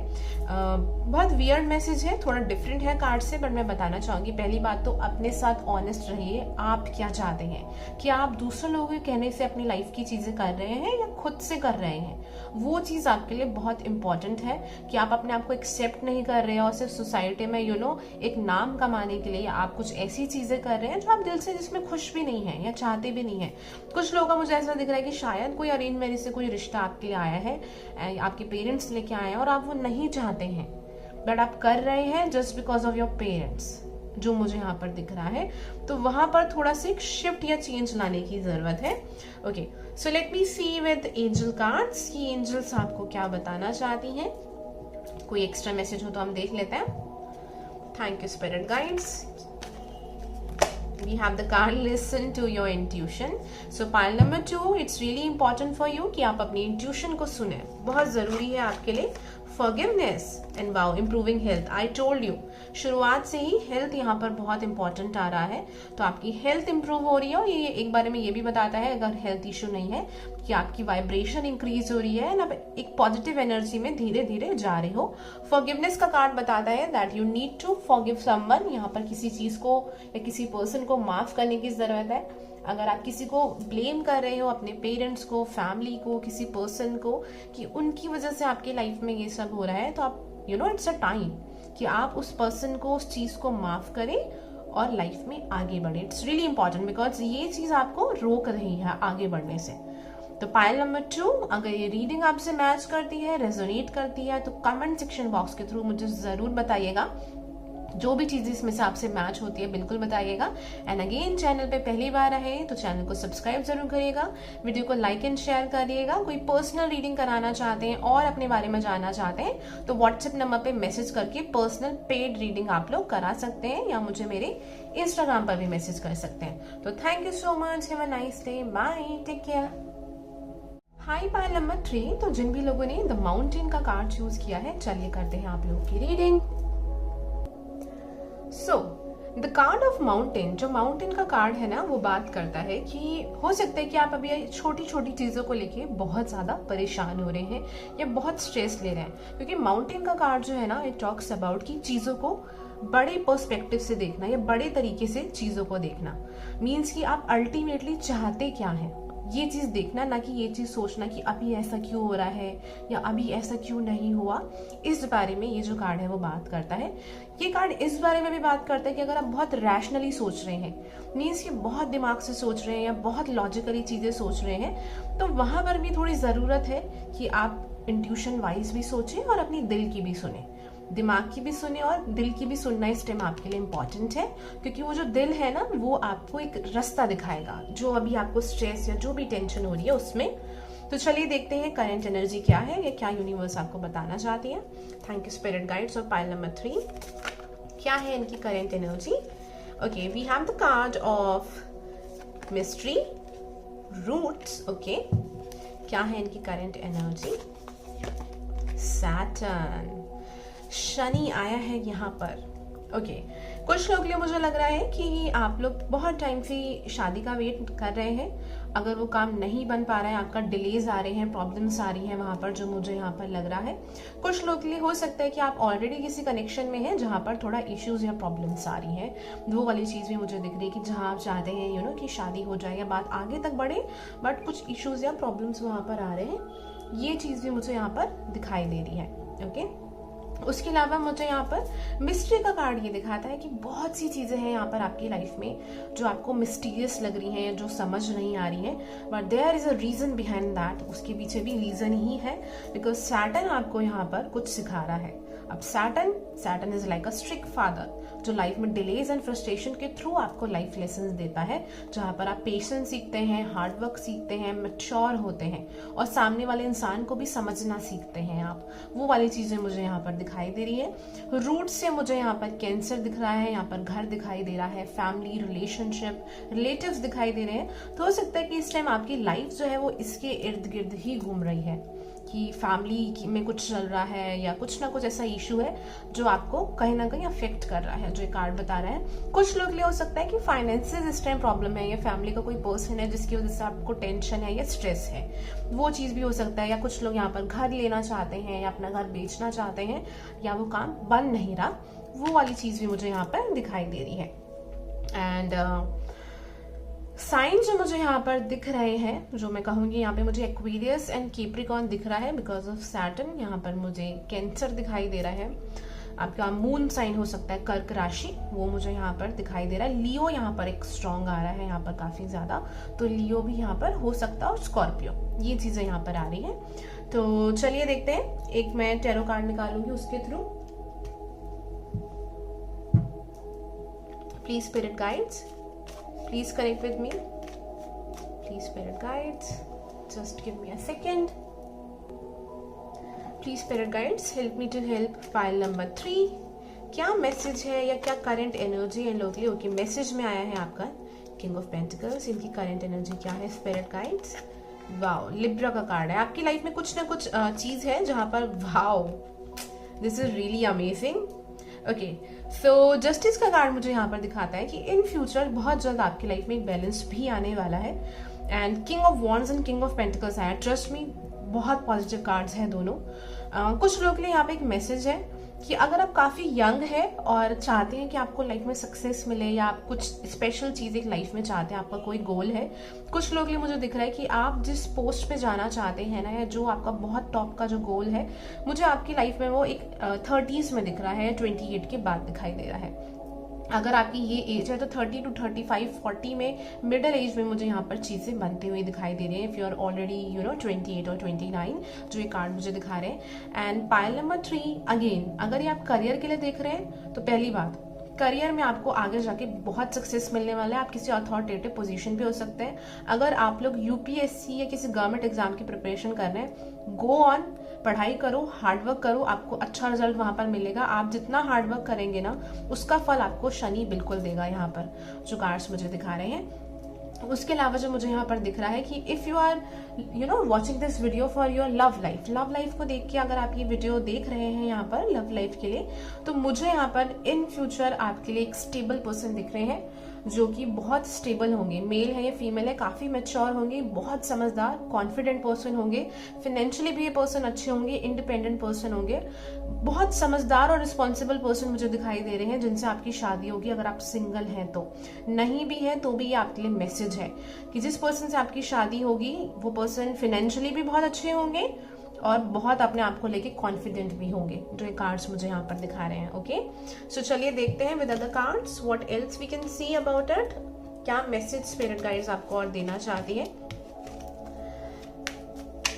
बहुत वियर्ड मैसेज है, थोड़ा डिफरेंट है कार्ड से, बट मैं बताना चाहूंगी। पहली बात तो अपने साथ ऑनेस्ट रहिए, आप क्या चाहते हैं, क्या आप दूसरे लोगों के कहने से अपनी लाइफ की चीजें कर रहे हैं या खुद से कर रहे हैं, वो चीज आपके लिए बहुत इंपॉर्टेंट है। कि आप अपने आप को एक्सेप्ट नहीं कर रहे हैं और सिर्फ सोसाइटी में एक नाम कमाने के लिए आप कुछ ऐसी चीजें कर रहे हैं जो आप दिल से जिसमें खुश भी नहीं है या चाहते भी नहीं है। कुछ लोगों का मुझे ऐसा दिख रहा है कि शायद कोई अरेंज मैरिज से कोई रिश्ता आपके लिए आया है, आपके पेरेंट्स लेके आए हैं और आप वो नहीं चाहते हैं, बट आप कर रहे हैं just because of your parents. जो मुझे यहाँ पर दिख रहा है, तो वहां पर थोड़ा सा एक शिफ्ट या चेंज लाने की जरूरत है। Okay, so let me see with angel cards कि एंजल्स आपको क्या बताना चाहती हैं। कोई एक्स्ट्रा मैसेज हो तो हम देख लेते हैं। Thank you spirit guides. We have the card listen to your intuition. So pile number 2, it's really important for you कि आप अपनी intuition को सुने, बहुत जरूरी है आपके लिए। Forgiveness and wow, improving health. I told you, शुरुआत से ही हेल्थ यहाँ पर बहुत इंपॉर्टेंट आ रहा है, तो आपकी हेल्थ इंप्रूव हो रही है। और ये एक बारे में ये भी बताता है, अगर हेल्थ इशू नहीं है, कि आपकी वाइब्रेशन इंक्रीज हो रही है एंड आप एक पॉजिटिव एनर्जी में धीरे धीरे जा रहे हो। फॉरगिवनेस का कार्ड बताता है that you need to forgive someone. यहाँ पर किसी चीज को या किसी पर्सन को माफ करने की जरूरत है। अगर आप किसी को ब्लेम कर रहे हो, अपने पेरेंट्स को, फैमिली को, किसी पर्सन को, कि उनकी वजह से आपकी लाइफ में ये सब हो रहा है, तो आप इट्स अ टाइम कि आप उस पर्सन को, उस चीज को माफ करें और लाइफ में आगे बढ़े। इट्स रियली इंपॉर्टेंट बिकॉज ये चीज आपको रोक रही है आगे बढ़ने से। तो पाइल नंबर 2, अगर ये रीडिंग आपसे मैच करती है, रेजोनेट करती है, तो कमेंट सेक्शन बॉक्स के थ्रू मुझे जरूर बताइएगा। जो भी चीजें इसमें से आपसे मैच होती है बिल्कुल बताइएगा। एंड अगेन, चैनल पे पहली बार रहे तो चैनल को सब्सक्राइब जरूर करिएगा, वीडियो को लाइक एंड शेयर करिएगा। कोई पर्सनल रीडिंग कराना चाहते हैं और अपने बारे में जानना चाहते हैं तो व्हाट्सएप नंबर पे मैसेज करके पर्सनल पेड रीडिंग आप लोग करा सकते हैं, या मुझे मेरे इंस्टाग्राम पर भी मैसेज कर सकते हैं। तो thank you so much, have a nice day, bye, take care. Hi pile number 3, तो जिन भी लोगों ने द माउंटेन का कार्ड चूज किया है, चलिए करते हैं आप लोगों की reading. So the card of mountain, जो माउंटेन का कार्ड है ना, वो बात करता है कि हो सकता है कि आप अभी छोटी छोटी चीजों को लेके बहुत ज्यादा परेशान हो रहे हैं या बहुत स्ट्रेस ले रहे हैं, क्योंकि माउंटेन का कार्ड जो है ना, इट टॉक्स अबाउट कि चीजों को बड़े पर्सपेक्टिव से देखना या बड़े तरीके से चीजों को देखना। मीन्स कि आप अल्टीमेटली चाहते क्या है, ये चीज देखना, ना कि ये चीज सोचना कि अभी ऐसा क्यों हो रहा है या अभी ऐसा क्यों नहीं हुआ। इस बारे में ये जो कार्ड है वो बात करता है। ये कार्ड इस बारे में भी बात करता है कि अगर आप बहुत रैशनली सोच रहे हैं, मीन्स कि बहुत दिमाग से सोच रहे हैं या बहुत लॉजिकली चीजें सोच रहे हैं, तो वहां पर भी थोड़ी जरूरत है कि आप इंट्यूशन वाइज भी सोचें और अपनी दिल की भी सुने, दिमाग की भी सुने और दिल की भी सुनना इस टाइम आपके लिए इम्पोर्टेंट है। क्योंकि वो जो दिल है ना, वो आपको एक रास्ता दिखाएगा जो अभी आपको स्ट्रेस या जो भी टेंशन हो रही है उसमें। तो चलिए देखते हैं करंट एनर्जी क्या है या क्या यूनिवर्स आपको बताना चाहती है। Thank you spirit guides. और पाइल नंबर 3, क्या है इनकी current energy. Okay, we have the card of mystery, roots. Okay, क्या है इनकी करंट एनर्जी। सैटर्न, शनि आया है यहाँ पर। ओके, कुछ लोग लिए मुझे लग रहा है कि आप लोग बहुत टाइम से शादी का वेट कर रहे हैं। अगर वो काम नहीं बन पा रहा है, आपका डिलेज आ रहे हैं, प्रॉब्लम्स आ रही हैं वहां पर, जो मुझे यहाँ पर लग रहा है। कुछ लोग के लिए हो सकता है कि आप ऑलरेडी किसी कनेक्शन में हैं जहाँ पर थोड़ा इश्यूज या प्रॉब्लम्स आ रही हैं। वो वाली चीज भी मुझे दिख रही है कि जहाँ आप चाहते हैं कि शादी हो जाए या बात आगे तक बढ़े, बट कुछ इश्यूज या प्रॉब्लम्स वहां पर आ रहे हैं। ये चीज भी मुझे यहाँ पर दिखाई दे रही है। ओके, उसके अलावा मुझे यहाँ पर मिस्ट्री का कार्ड ये दिखाता है कि बहुत सी चीजें हैं यहाँ पर आपकी लाइफ में जो आपको मिस्टीरियस लग रही हैं, जो समझ नहीं आ रही हैं, but there is a reason behind that. उसके पीछे भी रीजन ही है, बिकॉज सैटर्न आपको यहाँ पर कुछ सिखा रहा है। अब Saturn is like a strict father, जो लाइफ में डिलेज एंड फ्रस्ट्रेशन के थ्रू आपको लाइफ लेसन देता है, जहां पर आप पेशेंस सीखते हैं, हार्डवर्क सीखते हैं, मैच्योर होते हैं और सामने वाले इंसान को भी समझना सीखते हैं आप। वो वाली चीजें मुझे यहाँ पर दिखाई दे रही है। रूट से मुझे यहाँ पर कैंसर दिख रहा है, यहाँ पर घर दिखाई दे रहा है, फैमिली, रिलेशनशिप, रिलेटिव्स दिखाई दे रहे हैं। तो हो सकता है कि इस टाइम आपकी लाइफ जो है वो इसके इर्द गिर्द ही घूम रही है, कि फैमिली में कुछ चल रहा है या कुछ ना कुछ ऐसा इशू है जो आपको कहीं ना कहीं अफेक्ट कर रहा है, जो ये कार्ड बता रहा है। कुछ लोग लिए हो सकता है कि फाइनेंसेस इस टाइम प्रॉब्लम है, या फैमिली का कोई पर्सन है जिसकी वजह से आपको टेंशन है या स्ट्रेस है, वो चीज भी हो सकता है। या कुछ लोग यहाँ पर घर लेना चाहते हैं या अपना घर बेचना चाहते हैं, या वो काम बन नहीं रहा, वो वाली चीज भी मुझे यहाँ पर दिखाई दे रही है। एंड साइन जो मुझे यहाँ पर दिख रहे हैं, जो मैं कहूंगी यहाँ पे मुझे एक्वेरियस एंड कैप्रिकॉर्न दिख रहा है बिकॉज ऑफ सैटर्न। यहाँ पर मुझे कैंसर दिखाई दे रहा है, आपका मून साइन हो सकता है कर्क राशि, वो मुझे यहाँ पर दिखाई दे रहा है। लियो यहाँ पर एक स्ट्रॉन्ग आ रहा है यहाँ पर काफी ज्यादा, तो लियो भी यहाँ पर हो सकता है, और स्कॉर्पियो, ये चीजें यहाँ पर आ रही है। तो चलिए देखते हैं, एक मैं टैरो कार्ड निकालूंगी उसके through. Please spirit guides, please connect with me. Please spirit guides, just give me a second. Please spirit guides, help me to help pile number 3. क्या मैसेज है या क्या करंट एनर्जी इन लोगों के लिए? Okay, message में आया है आपका किंग ऑफ पेंटिकल्स. इनकी करंट एनर्जी क्या है स्पिरिट गाइड्स? वाओ, लिब्रा का कार्ड है. आपकी लाइफ में कुछ ना कुछ चीज है जहां पर wow, this is really amazing. Okay, so justice का कार्ड मुझे यहाँ पर दिखाता है कि इन फ्यूचर बहुत जल्द आपकी लाइफ में एक बैलेंस भी आने वाला है. And king of wands and king of pentacles आया. ट्रस्ट मी, बहुत पॉजिटिव कार्ड्स हैं दोनों. कुछ लोगों के लिए यहाँ पे एक मैसेज है कि अगर आप काफी यंग है और चाहते हैं कि आपको लाइफ में सक्सेस मिले या आप कुछ स्पेशल चीज एक लाइफ में चाहते हैं, आपका कोई गोल है. कुछ लोगों के लिए मुझे दिख रहा है कि आप जिस पोस्ट पे जाना चाहते हैं ना, या जो आपका बहुत टॉप का जो गोल है, मुझे आपकी लाइफ में वो एक 30s में दिख रहा है, 28 के बाद दिखाई दे रहा है. अगर आपकी ये एज है तो 30 to 35, 40 में, मिडिल एज में मुझे यहाँ पर चीजें बनती हुई दिखाई दे रही है. इफ यू आर ऑलरेडी 28 और 29, जो ये कार्ड मुझे दिखा रहे हैं. एंड पाइल नंबर 3 अगेन, अगर ये आप करियर के लिए देख रहे हैं तो पहली बात, करियर में आपको आगे जाके बहुत सक्सेस मिलने वाला है. आप किसी अथॉरिटेटिव पोजीशन पे हो सकते हैं. अगर आप लोग यूपीएससी या किसी गवर्नमेंट एग्जाम की प्रिपरेशन कर रहे हैं, गो ऑन, पढ़ाई करो, हार्डवर्क करो, आपको अच्छा रिजल्ट वहां पर मिलेगा. आप जितना हार्डवर्क करेंगे ना, उसका फल आपको शनि बिल्कुल देगा. यहाँ पर जो कार्ड्स मुझे दिखा रहे हैं. उसके अलावा जो मुझे यहाँ पर दिख रहा है कि if you are watching this video for your love life को देख के अगर आप ये वीडियो देख रहे हैं यहाँ पर लव लाइफ के लिए, तो मुझे यहाँ पर इन फ्यूचर आपके लिए एक स्टेबल पर्सन दिख रहे हैं जो कि बहुत स्टेबल होंगे. मेल है या फीमेल है, काफी मैच्योर होंगे, बहुत समझदार, कॉन्फिडेंट पर्सन होंगे. फाइनेंशियली भी ये पर्सन अच्छे होंगे, इंडिपेंडेंट पर्सन होंगे, बहुत समझदार और रिस्पॉन्सिबल पर्सन मुझे दिखाई दे रहे हैं, जिनसे आपकी शादी होगी. अगर आप सिंगल हैं तो, नहीं भी है तो भी ये आपके लिए मैसेज है कि जिस पर्सन से आपकी शादी होगी वो पर्सन फाइनेंशियली भी बहुत अच्छे होंगे और बहुत अपने आप को लेके कॉन्फिडेंट भी होंगे, जो ये कार्ड्स मुझे यहाँ पर दिखा रहे हैं. ओके, सो चलिए देखते हैं with other cards what else we can see about it. क्या मैसेज स्पिरिट गाइड्स आपको और देना चाहती है?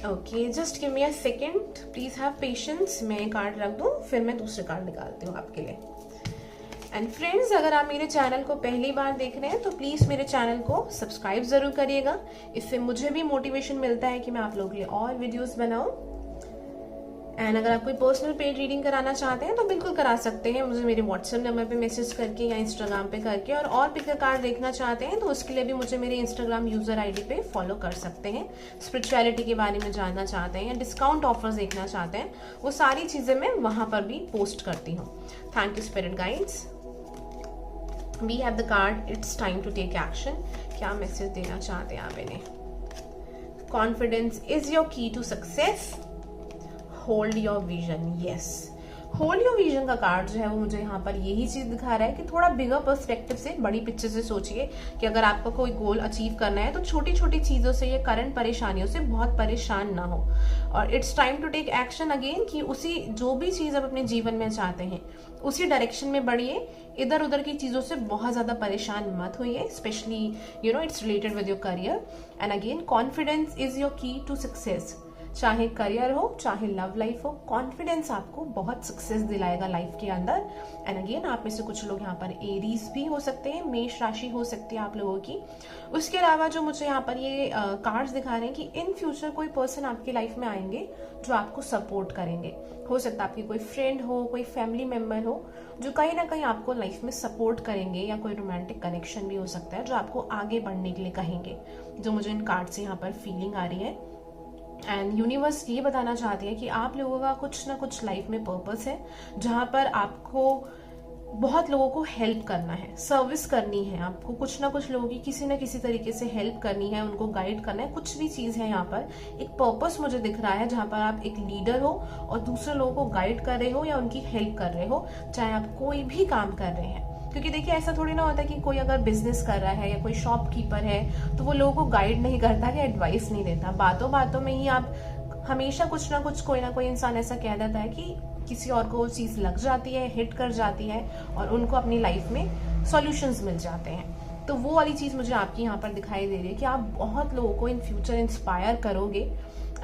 Okay, just give me a second, please have patience. मैं कार्ड रख दूं, फिर मैं दूसरे कार्ड निकालती हूँ आपके लिए. एंड फ्रेंड्स, अगर आप मेरे चैनल को पहली बार देख रहे हैं तो प्लीज मेरे चैनल को सब्सक्राइब जरूर करिएगा. इससे मुझे भी मोटिवेशन मिलता है कि मैं आप लोगों के लिए और वीडियोस बनाऊं. एंड अगर आप कोई पर्सनल पेड रीडिंग कराना चाहते हैं तो बिल्कुल करा सकते हैं, मुझे मेरे व्हाट्सएप नंबर पे मैसेज करके या इंस्टाग्राम पे करके. और पिकर कार्ड देखना चाहते हैं तो उसके लिए भी मुझे मेरे इंस्टाग्राम यूजर आईडी पे फॉलो कर सकते हैं. स्पिरिचुअलिटी के बारे में जानना चाहते हैं या डिस्काउंट ऑफर्स देखना चाहते हैं, वो सारी चीजें मैं वहां पर भी पोस्ट करती हूँ. Thank you spirit guides. We have the card it's time to take action. क्या मैसेज देना चाहते हैं आप इन्हें? Confidence is your key to success. Hold your vision. Yes, hold your vision का कार्ड जो है वो मुझे यहाँ पर यही चीज दिखा रहा है कि थोड़ा बिगर पर्सपेक्टिव से, बड़ी पिक्चर से सोचिए कि अगर आपको कोई गोल अचीव करना है तो छोटी छोटी चीजों से या करंट परेशानियों से बहुत परेशान ना हो. और it's time to take action again, कि उसी जो भी चीज आप अपने जीवन में चाहते हैं उसी डायरेक्शन में बढ़िए. इधर उधर की चीजों से बहुत ज्यादा परेशान मत होइए, specially it's related with your career. And again, confidence is your key to success. चाहे करियर हो चाहे लव लाइफ हो, कॉन्फिडेंस आपको बहुत सक्सेस दिलाएगा लाइफ के अंदर. एंड अगेन, आप में से कुछ लोग यहाँ पर एरीज भी हो सकते हैं, मेष राशि हो सकती है आप लोगों की. उसके अलावा जो मुझे यहाँ पर ये कार्ड्स दिखा रहे हैं कि इन फ्यूचर कोई पर्सन आपकी लाइफ में आएंगे जो आपको सपोर्ट करेंगे. हो सकता है आपकी कोई फ्रेंड हो, कोई फैमिली मेंबर हो जो कहीं ना कहीं आपको लाइफ में सपोर्ट करेंगे, या कोई रोमांटिक कनेक्शन भी हो सकता है जो आपको आगे बढ़ने के लिए कहेंगे, जो मुझे इन कार्ड से यहाँ पर फीलिंग आ रही है. एंड यूनिवर्स ये बताना चाहती है कि आप लोगों का कुछ ना कुछ लाइफ में पर्पस है, जहां पर आपको बहुत लोगों को हेल्प करना है, सर्विस करनी है. आपको कुछ ना कुछ लोगों की किसी ना किसी तरीके से हेल्प करनी है, उनको गाइड करना है. कुछ भी चीज है यहाँ पर एक पर्पस मुझे दिख रहा है, जहां पर आप एक लीडर हो और दूसरे लोगों को गाइड कर रहे हो या उनकी हेल्प कर रहे हो, चाहे आप कोई भी काम कर रहे हैं. क्योंकि देखिए, ऐसा थोड़ी ना होता कि कोई अगर बिजनेस कर रहा है या कोई शॉपकीपर है तो वो लोगों को गाइड नहीं करता या एडवाइस नहीं देता. बातों बातों में ही आप हमेशा कुछ ना कुछ, कोई ना कोई इंसान ऐसा कह देता है कि किसी और को वो चीज लग जाती है, हिट कर जाती है और उनको अपनी लाइफ में सॉल्यूशंस मिल जाते हैं. तो वो वाली चीज मुझे आपकी यहाँ पर दिखाई दे रही है कि आप बहुत लोगों को इन फ्यूचर इंस्पायर करोगे.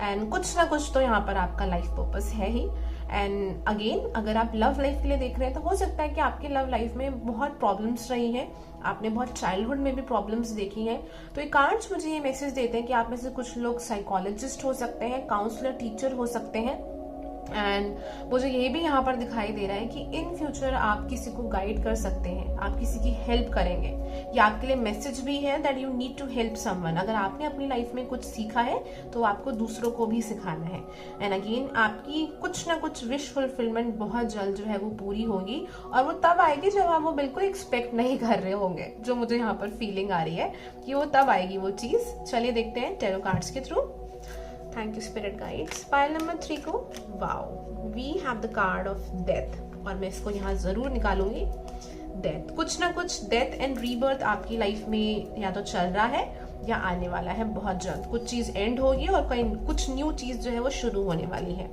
एंड कुछ ना कुछ तो यहाँ पर आपका लाइफ पर्पस है ही. एंड अगेन अगर आप लव लाइफ के लिए देख रहे हैं तो हो सकता है कि आपकी लव लाइफ में बहुत प्रॉब्लम्स रही हैं, आपने बहुत चाइल्डहुड में भी प्रॉब्लम्स देखी हैं। तो ये कार्ड्स मुझे ये मैसेज देते हैं कि आप में से कुछ लोग साइकोलॉजिस्ट हो सकते हैं, काउंसलर, टीचर हो सकते हैं। एंड मुझे ये भी यहाँ पर दिखाई दे रहा है कि इन फ्यूचर आप किसी को गाइड कर सकते हैं, आप किसी की हेल्प करेंगे। ये आपके लिए मैसेज भी है that you need to help someone. अगर आपने अपनी लाइफ में कुछ सीखा है तो आपको दूसरों को भी सिखाना है। एंड अगेन आपकी कुछ ना कुछ विश फुलफिलमेंट बहुत जल्द जो है वो पूरी होगी, और वो तब आएगी जब आप वो बिल्कुल एक्सपेक्ट नहीं कर रहे होंगे। जो मुझे यहाँ पर फीलिंग आ रही है कि वो तब आएगी वो चीज। चलिए देखते हैं टैरो कार्ड्स के through. Thank you spirit guides. Pile number 3 को wow we have the card of death, और मैं इसको यहाँ जरूर निकालूंगी। डेथ, कुछ ना कुछ डेथ एंड रीबर्थ आपकी लाइफ में या तो चल रहा है या आने वाला है बहुत जल्द। कुछ चीज एंड होगी और कहीं कुछ न्यू चीज जो है वो शुरू होने वाली है।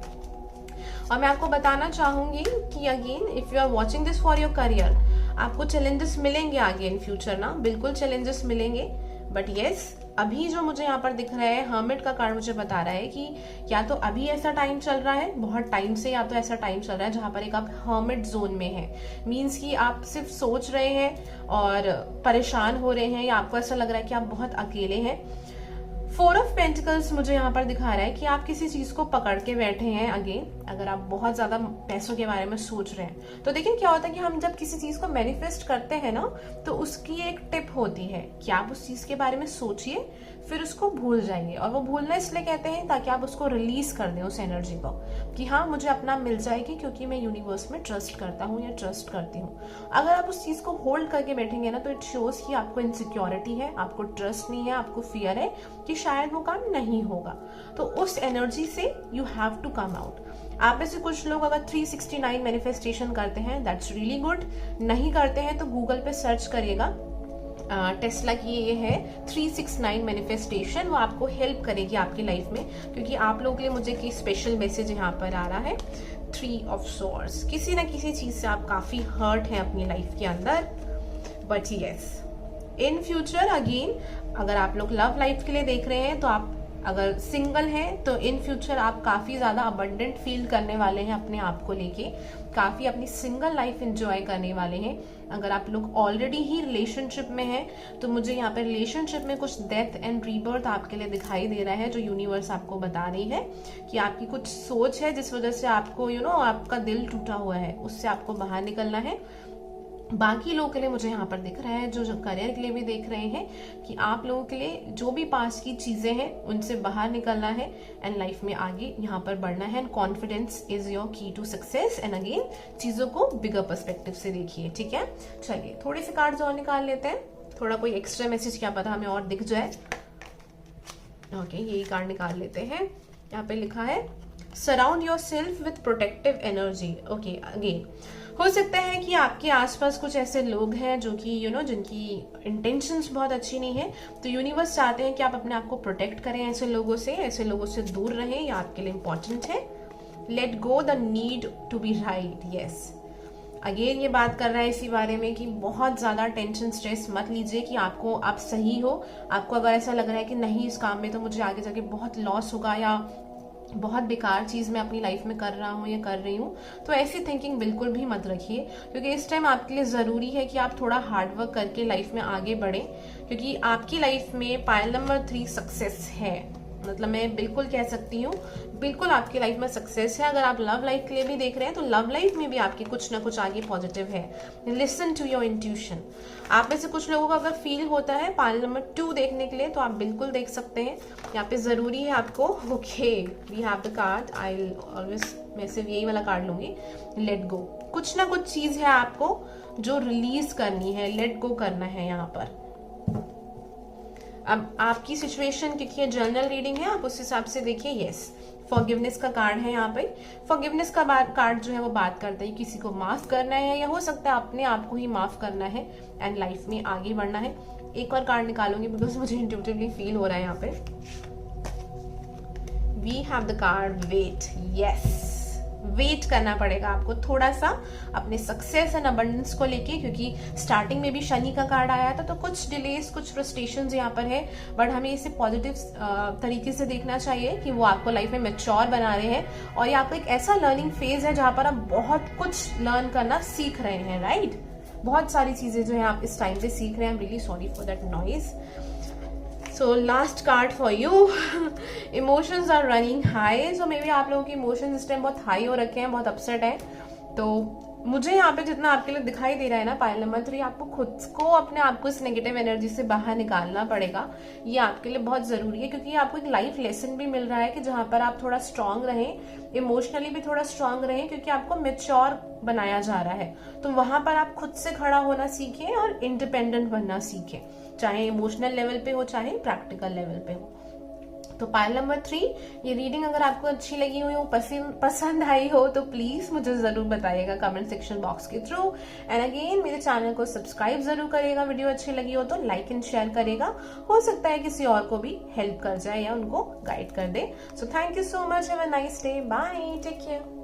और मैं आपको बताना चाहूंगी कि again if you are watching this for your career, आपको चैलेंजेस मिलेंगे आगे इन फ्यूचर ना, बिल्कुल चैलेंजेस मिलेंगे। बट यस, अभी जो मुझे यहाँ पर दिख रहा है, हर्मिट का कार्ड मुझे बता रहा है कि या तो अभी ऐसा टाइम चल रहा है बहुत टाइम से, या तो ऐसा टाइम चल रहा है जहां पर एक आप हर्मिट जोन में है। मीन्स कि आप सिर्फ सोच रहे हैं और परेशान हो रहे हैं, या आपको ऐसा लग रहा है कि आप बहुत अकेले हैं। 4 ऑफ पेंटिकल्स मुझे यहाँ पर दिखा रहा है कि आप किसी चीज को पकड़ के बैठे हैं। अगेन अगर आप बहुत ज्यादा पैसों के बारे में सोच रहे हैं तो देखिए क्या होता है कि हम जब किसी चीज को मैनिफेस्ट करते हैं ना, तो उसकी एक टिप होती है कि आप उस चीज के बारे में सोचिए, फिर उसको भूल जाइए। और वो भूलना इसलिए कहते हैं ताकि आप उसको रिलीज कर दें, उस एनर्जी को, कि हाँ मुझे अपना मिल जाएगी क्योंकि मैं यूनिवर्स में ट्रस्ट करता हूँ या ट्रस्ट करती हूँ। अगर आप उस चीज को होल्ड करके बैठेंगे ना, तो इट शोज कि आपको इनसिक्योरिटी है, आपको ट्रस्ट नहीं है, आपको फियर है कि शायद वो काम नहीं होगा। तो उस एनर्जी से you have to come out. आप में से कुछ लोग अगर 369 मैनिफेस्टेशन करते हैं, दैट्स रियली गुड। नहीं करते हैं तो गूगल पे सर्च करिएगा, टेस्ला की ये है 369 मैनिफेस्टेशन, वो आपको हेल्प करेगी आपकी लाइफ में। क्योंकि आप लोगों के लिए मुझे की स्पेशल मैसेज यहाँ पर आ रहा है 3 ऑफ स्वॉर्ड्स। किसी ना किसी चीज से आप काफी हर्ट हैं अपनी लाइफ के अंदर। But yes, in future again अगर आप लोग लव लाइफ के लिए देख रहे हैं, तो आप अगर सिंगल हैं तो इन फ्यूचर आप काफी ज्यादा अबंडेंट फील करने वाले हैं अपने आप को लेके, काफी अपनी सिंगल लाइफ एंजॉय करने वाले हैं। अगर आप लोग ऑलरेडी ही रिलेशनशिप में हैं तो मुझे यहाँ पे रिलेशनशिप में कुछ डेथ एंड रीबर्थ आपके लिए दिखाई दे रहा है, जो यूनिवर्स आपको बता रही है कि आपकी कुछ सोच है जिस वजह से आपको आपका दिल टूटा हुआ है, उससे आपको बाहर निकलना है। बाकी लोगों के लिए मुझे यहाँ पर दिख रहा है, जो करियर के लिए भी देख रहे हैं, कि आप लोगों के लिए जो भी पास की चीजें हैं उनसे बाहर निकलना है एंड लाइफ में आगे यहाँ पर बढ़ना है। And confidence is your key to success. And again चीजों को बिगर पर्सपेक्टिव से देखिए, ठीक है। चलिए थोड़े से कार्ड्स और निकाल लेते हैं, थोड़ा कोई एक्स्ट्रा मैसेज क्या पता हमें और दिख जाए। ओके, यही कार्ड निकाल लेते हैं। यहाँ पे लिखा है surround your self with protective energy. Okay, again हो सकता है कि आपके आसपास कुछ ऐसे लोग हैं जो कि जिनकी इंटेंशंस बहुत अच्छी नहीं है, तो यूनिवर्स चाहते हैं कि आप अपने आप को प्रोटेक्ट करें ऐसे लोगों से दूर रहें, ये आपके लिए इंपॉर्टेंट है। Let go the need to be right. Yes, again ये बात कर रहा है इसी बारे में कि बहुत ज्यादा टेंशन स्ट्रेस मत लीजिए कि आप सही हो। आपको अगर ऐसा लग रहा है कि नहीं इस काम में तो मुझे आगे जाके बहुत लॉस होगा, या बहुत बेकार चीज मैं अपनी लाइफ में कर रहा हूँ या कर रही हूँ, तो ऐसी थिंकिंग बिल्कुल भी मत रखिए। क्योंकि इस टाइम आपके लिए जरूरी है कि आप थोड़ा हार्डवर्क करके लाइफ में आगे बढ़ें, क्योंकि आपकी लाइफ में पाइल नंबर 3 सक्सेस है। मतलब मैं बिल्कुल कह सकती हूँ, बिल्कुल आपकी लाइफ में सक्सेस है। अगर आप लव लाइफ के लिए भी देख रहे हैं तो लव लाइफ में भी आपकी कुछ ना कुछ आगे पॉजिटिव है। Listen to your intuition. आप में से कुछ लोगों को अगर फील होता है पाइल नंबर 2 देखने के लिए, तो आप बिल्कुल देख सकते हैं। यहाँ पे जरूरी है आपको। Okay, we have the card. I always मैं सिर्फ यही वाला कार्ड लूंगी, लेट गो। कुछ ना कुछ चीज है आपको जो रिलीज करनी है, लेट गो करना है यहाँ पर। अब आपकी सिचुएशन, क्योंकि ये जर्नल रीडिंग है, आप उस हिसाब से देखिए। यस, फॉरगिवनेस का कार्ड है यहाँ पे। फॉरगिवनेस का कार्ड जो है वो बात करता है किसी को माफ करना है, या हो सकता है अपने आप को ही माफ करना है एंड लाइफ में आगे बढ़ना है। एक और कार्ड निकालूंगी बिकॉज मुझे इंट्यूटिवली फील हो रहा है यहाँ पे। We have the card wait. Yes, wait करना पड़ेगा आपको थोड़ा सा अपने सक्सेस एंड अबंडेंस को लेके, क्योंकि स्टार्टिंग में भी शनि का कार्ड आया था, तो कुछ डिलेस, कुछ फ्रस्ट्रेशंस यहाँ पर है, बट हमें इसे पॉजिटिव तरीके से देखना चाहिए कि वो आपको लाइफ में मैच्योर बना रहे हैं और ये आपको एक ऐसा लर्निंग फेज है जहां पर आप बहुत कुछ लर्न करना सीख रहे हैं, राइट? बहुत सारी चीजें जो है आप इस टाइम पे सीख रहे हैं। I am really sorry for that noise. So last card for you, emotions are running high. So maybe आप लोगों के इमोशंस इस टाइम बहुत हाई हो रखे हैं, बहुत अपसेट है। तो मुझे यहाँ पे जितना आपके लिए दिखाई दे रहा है ना पायल नंबर 3, आपको खुद को अपने आप को इस नेगेटिव एनर्जी से बाहर निकालना पड़ेगा। ये आपके लिए बहुत जरूरी है, क्योंकि आपको एक लाइफ लेसन भी मिल रहा है कि जहां पर आप थोड़ा स्ट्रांग रहें, इमोशनली भी थोड़ा स्ट्रांग रहें, क्योंकि आपको मैच्योर बनाया जा रहा है। तो वहां पर आप खुद से खड़ा होना सीखें और इंडिपेंडेंट बनना सीखें, चाहे इमोशनल लेवल पे हो चाहे प्रैक्टिकल लेवल पे हो। तो पायल नंबर 3, ये रीडिंग अगर आपको अच्छी लगी हो, पसंद आई हो, तो प्लीज मुझे जरूर बताइएगा कमेंट सेक्शन बॉक्स के थ्रू। एंड अगेन मेरे चैनल को सब्सक्राइब जरूर करेगा, वीडियो अच्छी लगी हो तो लाइक एंड शेयर करेगा, हो सकता है किसी और को भी हेल्प कर जाए या उनको गाइड कर दे। So thank you so much, have a nice day, bye, take care.